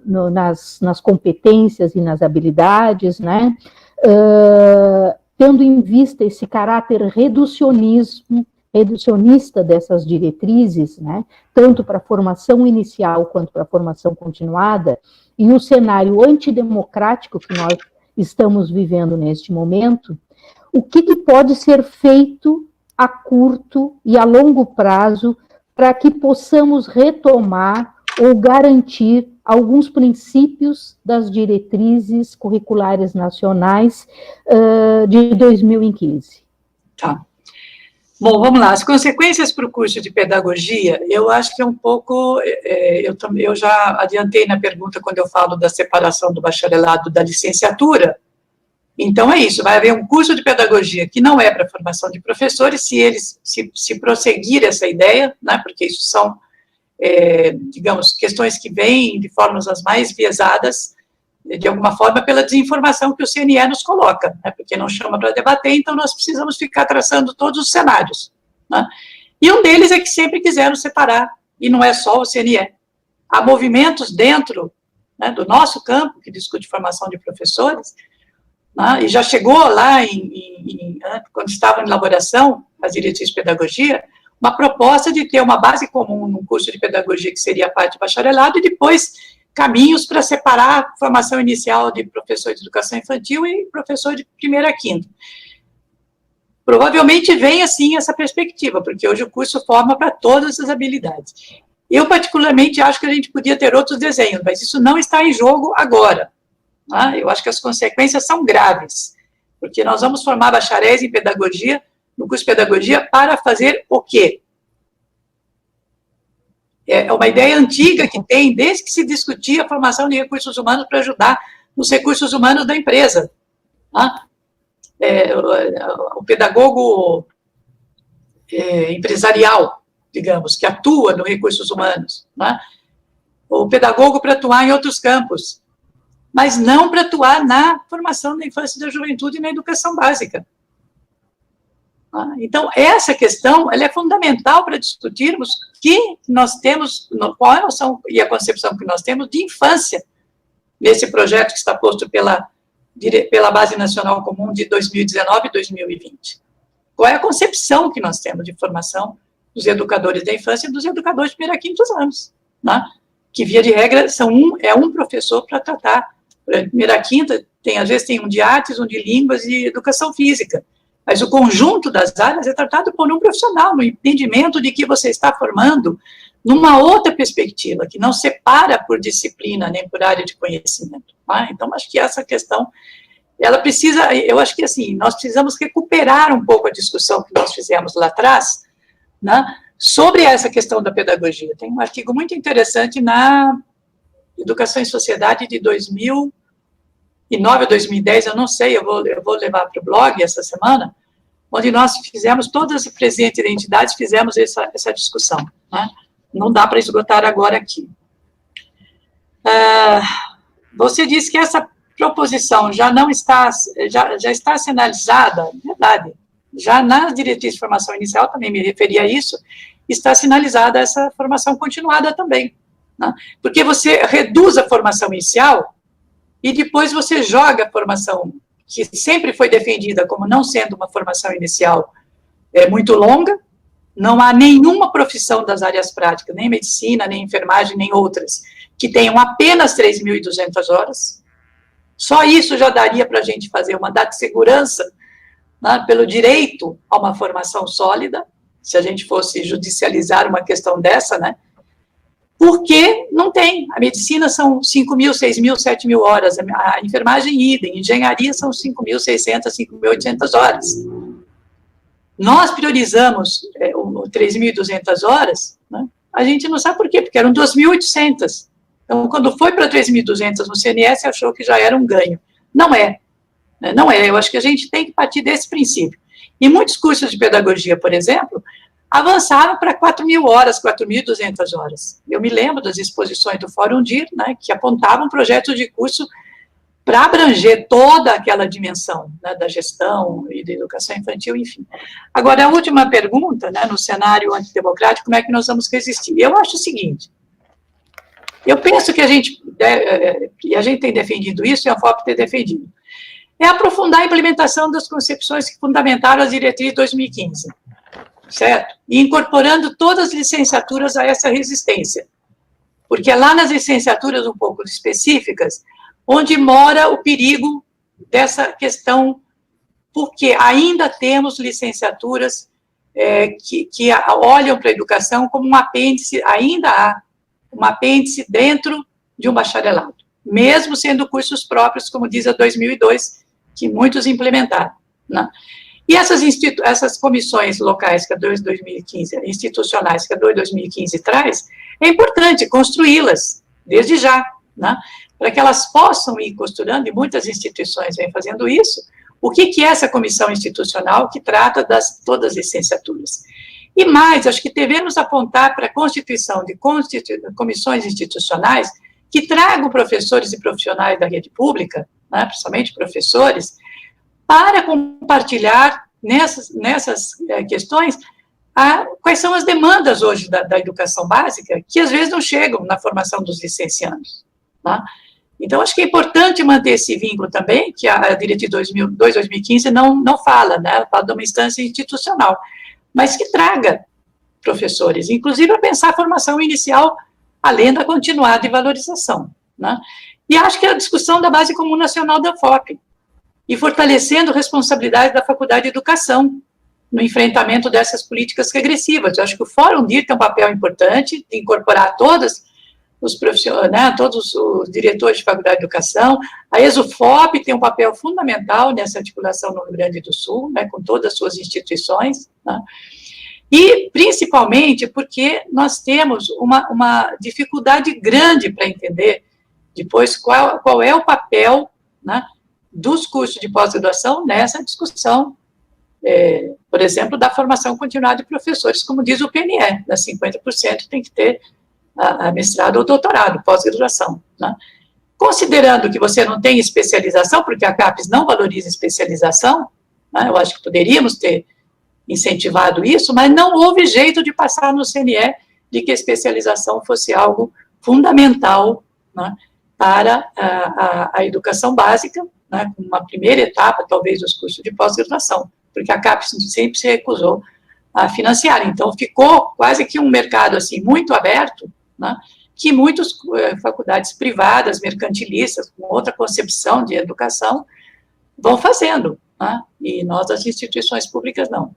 nas competências e nas habilidades, né, tendo em vista esse caráter reducionista dessas diretrizes, né, tanto para a formação inicial quanto para a formação continuada, e o cenário antidemocrático que nós estamos vivendo neste momento, o que pode ser feito a curto e a longo prazo para que possamos retomar ou garantir alguns princípios das diretrizes curriculares nacionais de 2015. Tá. Bom, vamos lá. As consequências para o curso de pedagogia, eu acho que é um pouco, eu já adiantei na pergunta quando eu falo da separação do bacharelado da licenciatura. Então, é isso, vai haver um curso de pedagogia que não é para formação de professores, se prosseguir essa ideia, né, porque isso são, digamos, questões que vêm de formas as mais viesadas, de alguma forma, pela desinformação que o CNE nos coloca, né, porque não chama para debater, então nós precisamos ficar traçando todos os cenários, né, e um deles é que sempre quiseram separar, e não é só o CNE. Há movimentos dentro, né, do nosso campo, que discute formação de professores, e já chegou lá, quando estava em elaboração, as diretrizes de pedagogia, uma proposta de ter uma base comum num curso de pedagogia, que seria a parte de bacharelado, e depois caminhos para separar a formação inicial de professor de educação infantil e professor de primeira a quinta. Provavelmente vem, assim, essa perspectiva, porque hoje o curso forma para todas as habilidades. Eu, particularmente, acho que a gente podia ter outros desenhos, mas isso não está em jogo agora. Eu acho que as consequências são graves, porque nós vamos formar bacharéis em pedagogia, no curso de pedagogia, para fazer o quê? É uma ideia antiga que tem, desde que se discutia a formação de recursos humanos para ajudar nos recursos humanos da empresa. O pedagogo empresarial, digamos, que atua nos recursos humanos, o pedagogo para atuar em outros campos, mas não para atuar na formação da infância e da juventude e na educação básica. Então, essa questão ela é fundamental para discutirmos que nós temos, qual é a noção e a concepção que nós temos de infância nesse projeto que está posto pela Base Nacional Comum de 2019 e 2020. Qual é a concepção que nós temos de formação dos educadores da infância e dos educadores de primeira a quintos anos, que, via de regra, é um professor para tratar. Primeira a quinta, às vezes tem um de artes, um de línguas e educação física. mas o conjunto das áreas é tratado por um profissional, no entendimento de que você está formando numa outra perspectiva, que não separa por disciplina nem por área de conhecimento. Tá? Então, acho que essa questão, ela precisa, eu acho que assim, nós precisamos recuperar um pouco a discussão que nós fizemos lá atrás, né, sobre essa questão da pedagogia. Tem um artigo muito interessante na Educação em Sociedade de 2009 ou 2010, eu não sei, eu vou levar para o blog essa semana, onde nós fizemos, todas as presidentes de entidades fizemos essa discussão, né? Não dá para esgotar agora aqui. Você disse que essa proposição já não está, já está sinalizada, verdade, já na diretriz de formação inicial, também me referi a isso, está sinalizada essa formação continuada também, né? Porque você reduz a formação inicial e depois você joga a formação que sempre foi defendida como não sendo uma formação inicial muito longa. Não há nenhuma profissão das áreas práticas, nem medicina, nem enfermagem, nem outras, que tenham apenas 3.200 horas. Só isso já daria para a gente fazer uma data de segurança, né, pelo direito a uma formação sólida, se a gente fosse judicializar uma questão dessa, né? Porque não tem. A medicina são 5.000, 6.000, 7.000 horas, a enfermagem idem, engenharia são 5.600, 5.800 horas. Nós priorizamos 3.200 horas, né? A gente não sabe por quê, porque eram 2.800. Então, quando foi para 3.200 no CNS, achou que já era um ganho. Não é. Não é. Eu acho que a gente tem que partir desse princípio. E muitos cursos de pedagogia, por exemplo, avançaram para 4.000 horas, 4.200 horas. Eu me lembro das exposições do Fórum DIR, né, que apontavam projetos de curso para abranger toda aquela dimensão, né, da gestão e da educação infantil, enfim. Agora, a última pergunta, né, no cenário antidemocrático, como é que nós vamos resistir? Eu acho o seguinte, eu penso que a gente tem defendido isso, e a FOP tem defendido, é aprofundar a implementação das concepções que fundamentaram as diretrizes de 2015, certo? E incorporando todas as licenciaturas a essa resistência, porque é lá nas licenciaturas um pouco específicas, onde mora o perigo dessa questão, porque ainda temos licenciaturas que olham para a educação como um apêndice, ainda há um apêndice dentro de um bacharelado, mesmo sendo cursos próprios, como diz a 2002, que muitos implementaram, né? E essas comissões locais que a 2015, institucionais que a 2015 traz, é importante construí-las desde já, né? Para que elas possam ir costurando, e muitas instituições vêm fazendo isso, o que é essa comissão institucional que trata todas as licenciaturas. E mais, acho que devemos apontar para a constituição de comissões institucionais que tragam professores e profissionais da rede pública, né, principalmente professores, para compartilhar nessas questões quais são as demandas hoje da educação básica, que às vezes não chegam na formação dos licenciados, tá? Então, acho que é importante manter esse vínculo também, que a diretriz 2015 não fala, né? Ela fala de uma instância institucional, mas que traga professores, inclusive a pensar a formação inicial, além da continuada e valorização, né? E acho que a discussão da Base Comum Nacional da FOP, e fortalecendo a responsabilidade da Faculdade de Educação no enfrentamento dessas políticas regressivas. Eu acho que o Fórum DIR tem um papel importante de incorporar todos os profissionais, né, todos os diretores de Faculdade de Educação. A ESUFOP tem um papel fundamental nessa articulação no Rio Grande do Sul, né, com todas as suas instituições, né, e principalmente porque nós temos uma dificuldade grande para entender depois qual é o papel, né, dos cursos de pós-graduação nessa discussão, por exemplo, da formação continuada de professores, como diz o PNE, das 50% tem que ter a mestrado ou doutorado, pós-graduação, né? Considerando que você não tem especialização, porque a CAPES não valoriza especialização, né, eu acho que poderíamos ter incentivado isso, mas não houve jeito de passar no CNE de que a especialização fosse algo fundamental, né, para a educação básica, né, uma primeira etapa, talvez, dos cursos de pós-graduação, porque a CAPES sempre se recusou a financiar. Então, ficou quase que um mercado assim muito aberto, né, que muitas faculdades privadas, mercantilistas, com outra concepção de educação, vão fazendo, né? E nós, as instituições públicas, não.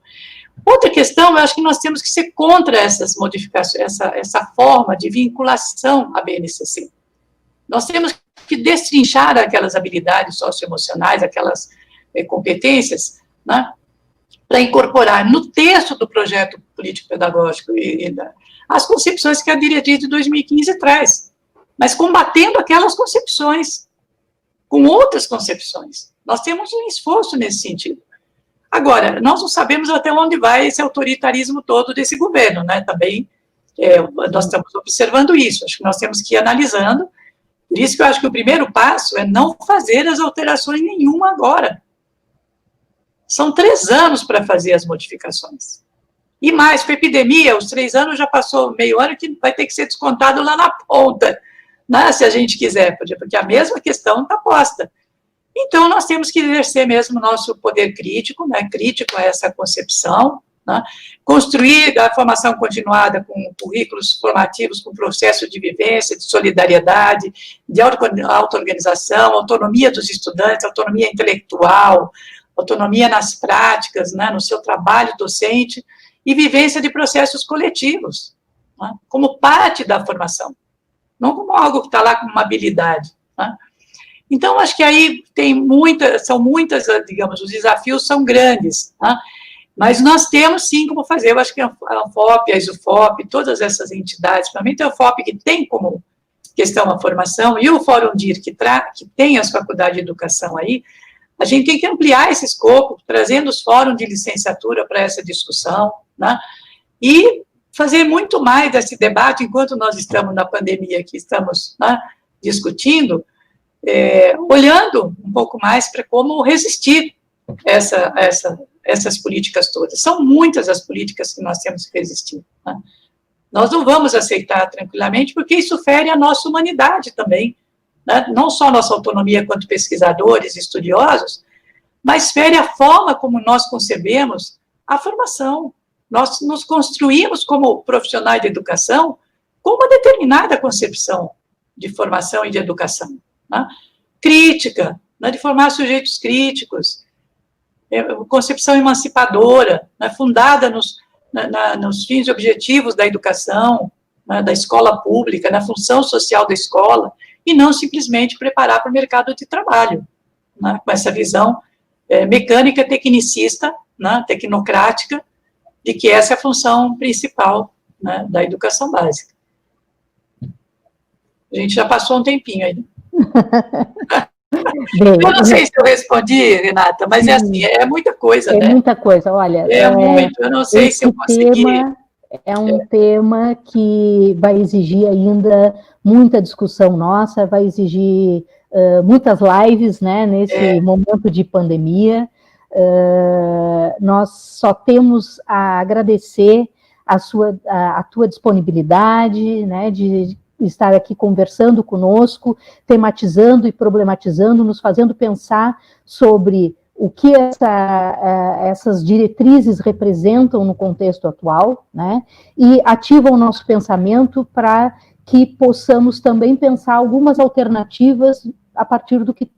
Outra questão, eu acho que nós temos que ser contra essas modificações, essa forma de vinculação à BNCC. Nós temos que destrinchar aquelas habilidades socioemocionais, aquelas competências, né, para incorporar no texto do projeto político-pedagógico as concepções que a diretriz de 2015 traz, mas combatendo aquelas concepções com outras concepções. Nós temos um esforço nesse sentido. Agora, nós não sabemos até onde vai esse autoritarismo todo desse governo, né? Também nós estamos observando isso, acho que nós temos que ir analisando. Por isso que eu acho que o primeiro passo é não fazer as alterações nenhuma agora. São 3 anos para fazer as modificações. E mais, com a epidemia, os 3 anos já passou meio ano, que vai ter que ser descontado lá na ponta, né, se a gente quiser, porque a mesma questão está posta. Então, nós temos que exercer mesmo o nosso poder crítico, né, crítico a essa concepção, né, construir a formação continuada com currículos formativos, com processo de vivência, de solidariedade, de auto-organização, autonomia dos estudantes, autonomia intelectual, autonomia nas práticas, né, no seu trabalho docente, e vivência de processos coletivos, né, como parte da formação, não como algo que está lá como uma habilidade, né. Então, acho que aí são muitas, digamos, os desafios são grandes, né? Mas nós temos, sim, como fazer. Eu acho que a ANFOP, a ISUFOP, todas essas entidades, principalmente a ANFOP, que tem como questão a formação, e o Fórum DIR, que tem as faculdades de educação aí, a gente tem que ampliar esse escopo, trazendo os fóruns de licenciatura para essa discussão, né? E fazer muito mais desse debate, enquanto nós estamos na pandemia, que estamos, né, discutindo, olhando um pouco mais para como resistir essas políticas todas. São muitas as políticas que nós temos que resistir, né? Nós não vamos aceitar tranquilamente, porque isso fere a nossa humanidade também, né? Não só a nossa autonomia quanto pesquisadores, estudiosos, mas fere a forma como nós concebemos a formação. Nós nos construímos como profissionais de educação com uma determinada concepção de formação e de educação, né? Crítica, né, de formar sujeitos críticos, concepção emancipadora, né, fundada nos fins e objetivos da educação, né, da escola pública, na função social da escola, e não simplesmente preparar para o mercado de trabalho, né, com essa visão mecânica, tecnicista, né, tecnocrática, de que essa é a função principal, né, da educação básica. A gente já passou um tempinho aí. Eu não sei se eu respondi, Renata, mas é assim, é muita coisa, né? É muita coisa, olha. Muito, eu não sei se eu consegui. É um tema que vai exigir ainda muita discussão nossa, vai exigir muitas lives, né, nesse momento de pandemia. Nós só temos a agradecer a tua disponibilidade, né, de estar aqui conversando conosco, tematizando e problematizando, nos fazendo pensar sobre o que essas diretrizes representam no contexto atual, né, e ativam o nosso pensamento para que possamos também pensar algumas alternativas a partir do que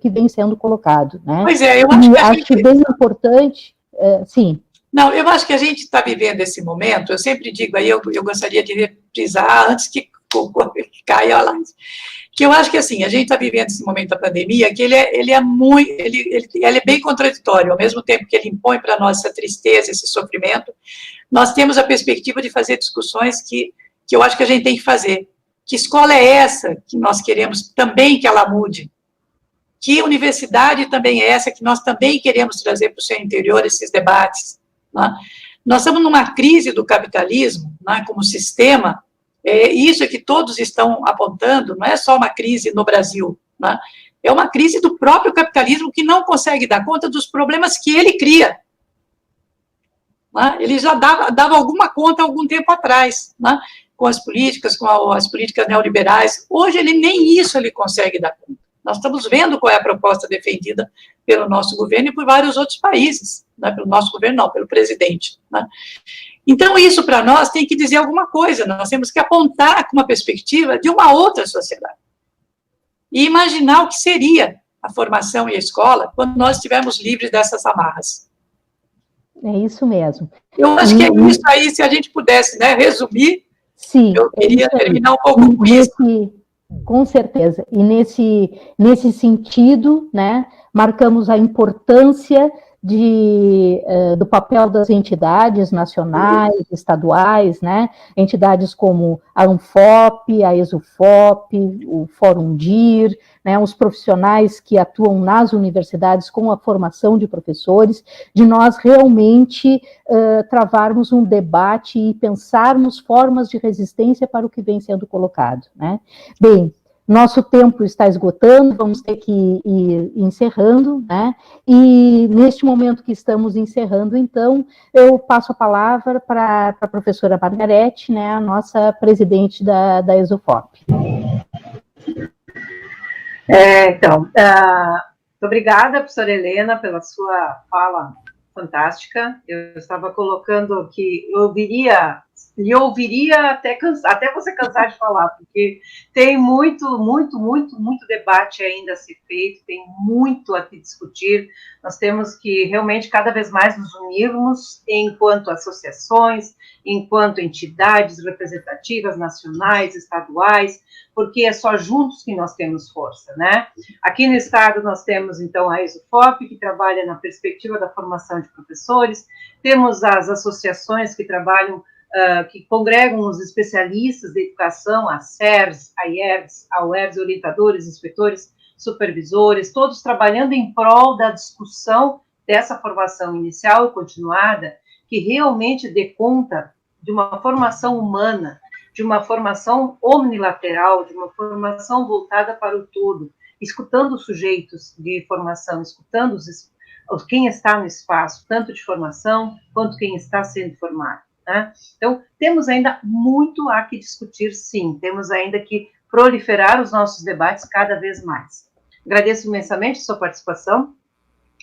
vem sendo colocado, né. Pois é, eu acho que bem importante, sim. Não, eu acho que a gente está vivendo esse momento, eu sempre digo, aí eu gostaria de reprisar antes que caia a live, que eu acho que assim, a gente está vivendo esse momento da pandemia, que ele é bem contraditório, ao mesmo tempo que ele impõe para nós essa tristeza, esse sofrimento, nós temos a perspectiva de fazer discussões que eu acho que a gente tem que fazer. Que escola é essa que nós queremos também que ela mude? Que universidade também é essa que nós também queremos trazer para o seu interior esses debates? Né? Nós estamos numa crise do capitalismo, né, como sistema, isso é que todos estão apontando, não é só uma crise no Brasil, né, é uma crise do próprio capitalismo que não consegue dar conta dos problemas que ele cria. Né, ele já dava alguma conta algum tempo atrás, né, com as políticas neoliberais, hoje ele nem isso ele consegue dar conta. Nós estamos vendo qual é a proposta defendida pelo nosso governo e por vários outros países, né, pelo nosso governo não, pelo presidente, né. Então, isso para nós tem que dizer alguma coisa, nós temos que apontar com uma perspectiva de uma outra sociedade. E imaginar o que seria a formação e a escola, quando nós estivermos livres dessas amarras. É isso mesmo. Eu acho que é isso aí, se a gente pudesse, né, resumir, sim, eu queria terminar um pouco com isso. Com certeza. E nesse sentido, né, marcamos a importância do papel das entidades nacionais, estaduais, né, entidades como a ANFOP, a ESUFOP, o Fórum DIR, né, os profissionais que atuam nas universidades com a formação de professores, de nós realmente travarmos um debate e pensarmos formas de resistência para o que vem sendo colocado, né. Bem, nosso tempo está esgotando, vamos ter que ir encerrando, né? E neste momento que estamos encerrando, então, eu passo a palavra para a professora Margarete, né, a nossa presidente da ESUFOP. Muito obrigada, professora Helena, pela sua fala fantástica. Eu estava colocando que eu ouviria até você cansar de falar, porque tem muito debate ainda a ser feito, tem muito a se discutir. Nós temos que realmente cada vez mais nos unirmos enquanto associações, enquanto entidades representativas nacionais, estaduais, porque é só juntos que nós temos força, né? Aqui no estado nós temos, então, a ESUFOP, que trabalha na perspectiva da formação de professores, temos as associações que trabalham, que congregam os especialistas de educação, a SERS, a IERS, a UERS, orientadores, inspetores, supervisores, todos trabalhando em prol da discussão dessa formação inicial e continuada, que realmente dê conta de uma formação humana, de uma formação omnilateral, de uma formação voltada para o todo, escutando os sujeitos de formação, escutando quem está no espaço, tanto de formação quanto quem está sendo formado, né? Então, temos ainda muito a que discutir, sim, temos ainda que proliferar os nossos debates cada vez mais. Agradeço imensamente a sua participação,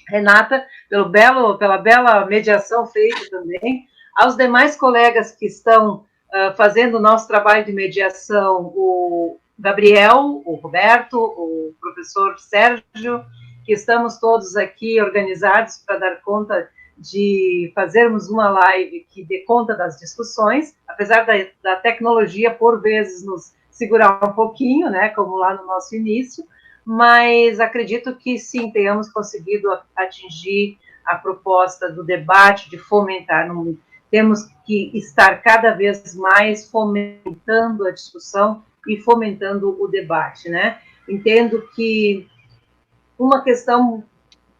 Renata, pela bela mediação feita também, aos demais colegas que estão fazendo o nosso trabalho de mediação, o Gabriel, o Roberto, o professor Sérgio, que estamos todos aqui organizados para dar conta de fazermos uma live que dê conta das discussões, apesar da tecnologia, por vezes, nos segurar um pouquinho, né, como lá no nosso início, mas acredito que sim, tenhamos conseguido atingir a proposta do debate, de fomentar. Temos que estar cada vez mais fomentando a discussão e fomentando o debate, né? Entendo que uma questão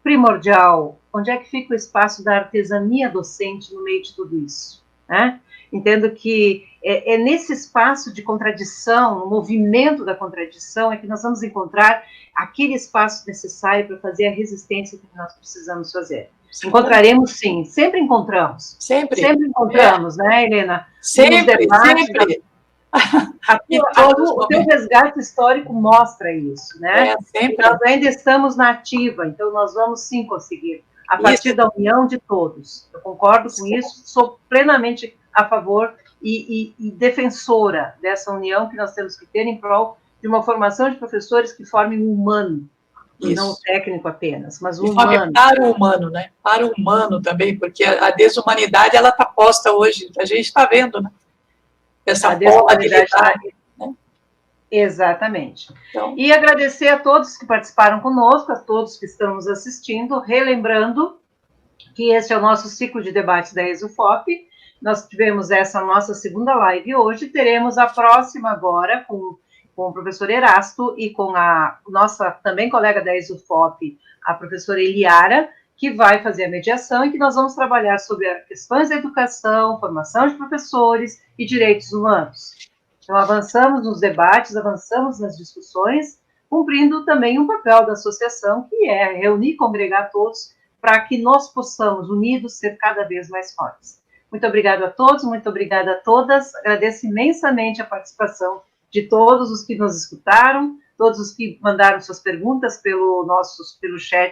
primordial, onde é que fica o espaço da artesania docente no meio de tudo isso, né? Entendo que é nesse espaço de contradição, no movimento da contradição, é que nós vamos encontrar aquele espaço necessário para fazer a resistência que nós precisamos fazer. Encontraremos, sim, sempre encontramos. Sempre encontramos, né, Helena? Sempre. O teu resgate histórico mostra isso, né? Sempre. Nós ainda estamos na ativa, então nós vamos sim conseguir, a partir da união de todos. Eu concordo com isso, sou plenamente a favor e defensora dessa união que nós temos que ter em prol de uma formação de professores que formem um humano, e não o técnico apenas, mas o humano. Para o humano, né? Para o humano também, porque a desumanidade, ela está posta hoje, a gente está vendo, né? Essa polaridade, né? Exatamente. Então, e agradecer a todos que participaram conosco, a todos que estão nos assistindo, relembrando que este é o nosso ciclo de debates da ESUFOP. Nós tivemos essa nossa segunda live hoje, teremos a próxima agora com o professor Erasto e com a nossa também colega da ESUFOP, a professora Eliara, que vai fazer a mediação e que nós vamos trabalhar sobre as questões da educação, formação de professores e direitos humanos. Então, avançamos nos debates, avançamos nas discussões, cumprindo também um papel da associação, que é reunir e congregar todos para que nós possamos, unidos, ser cada vez mais fortes. Muito obrigada a todos, muito obrigada a todas, agradeço imensamente a participação de todos os que nos escutaram, todos os que mandaram suas perguntas pelo chat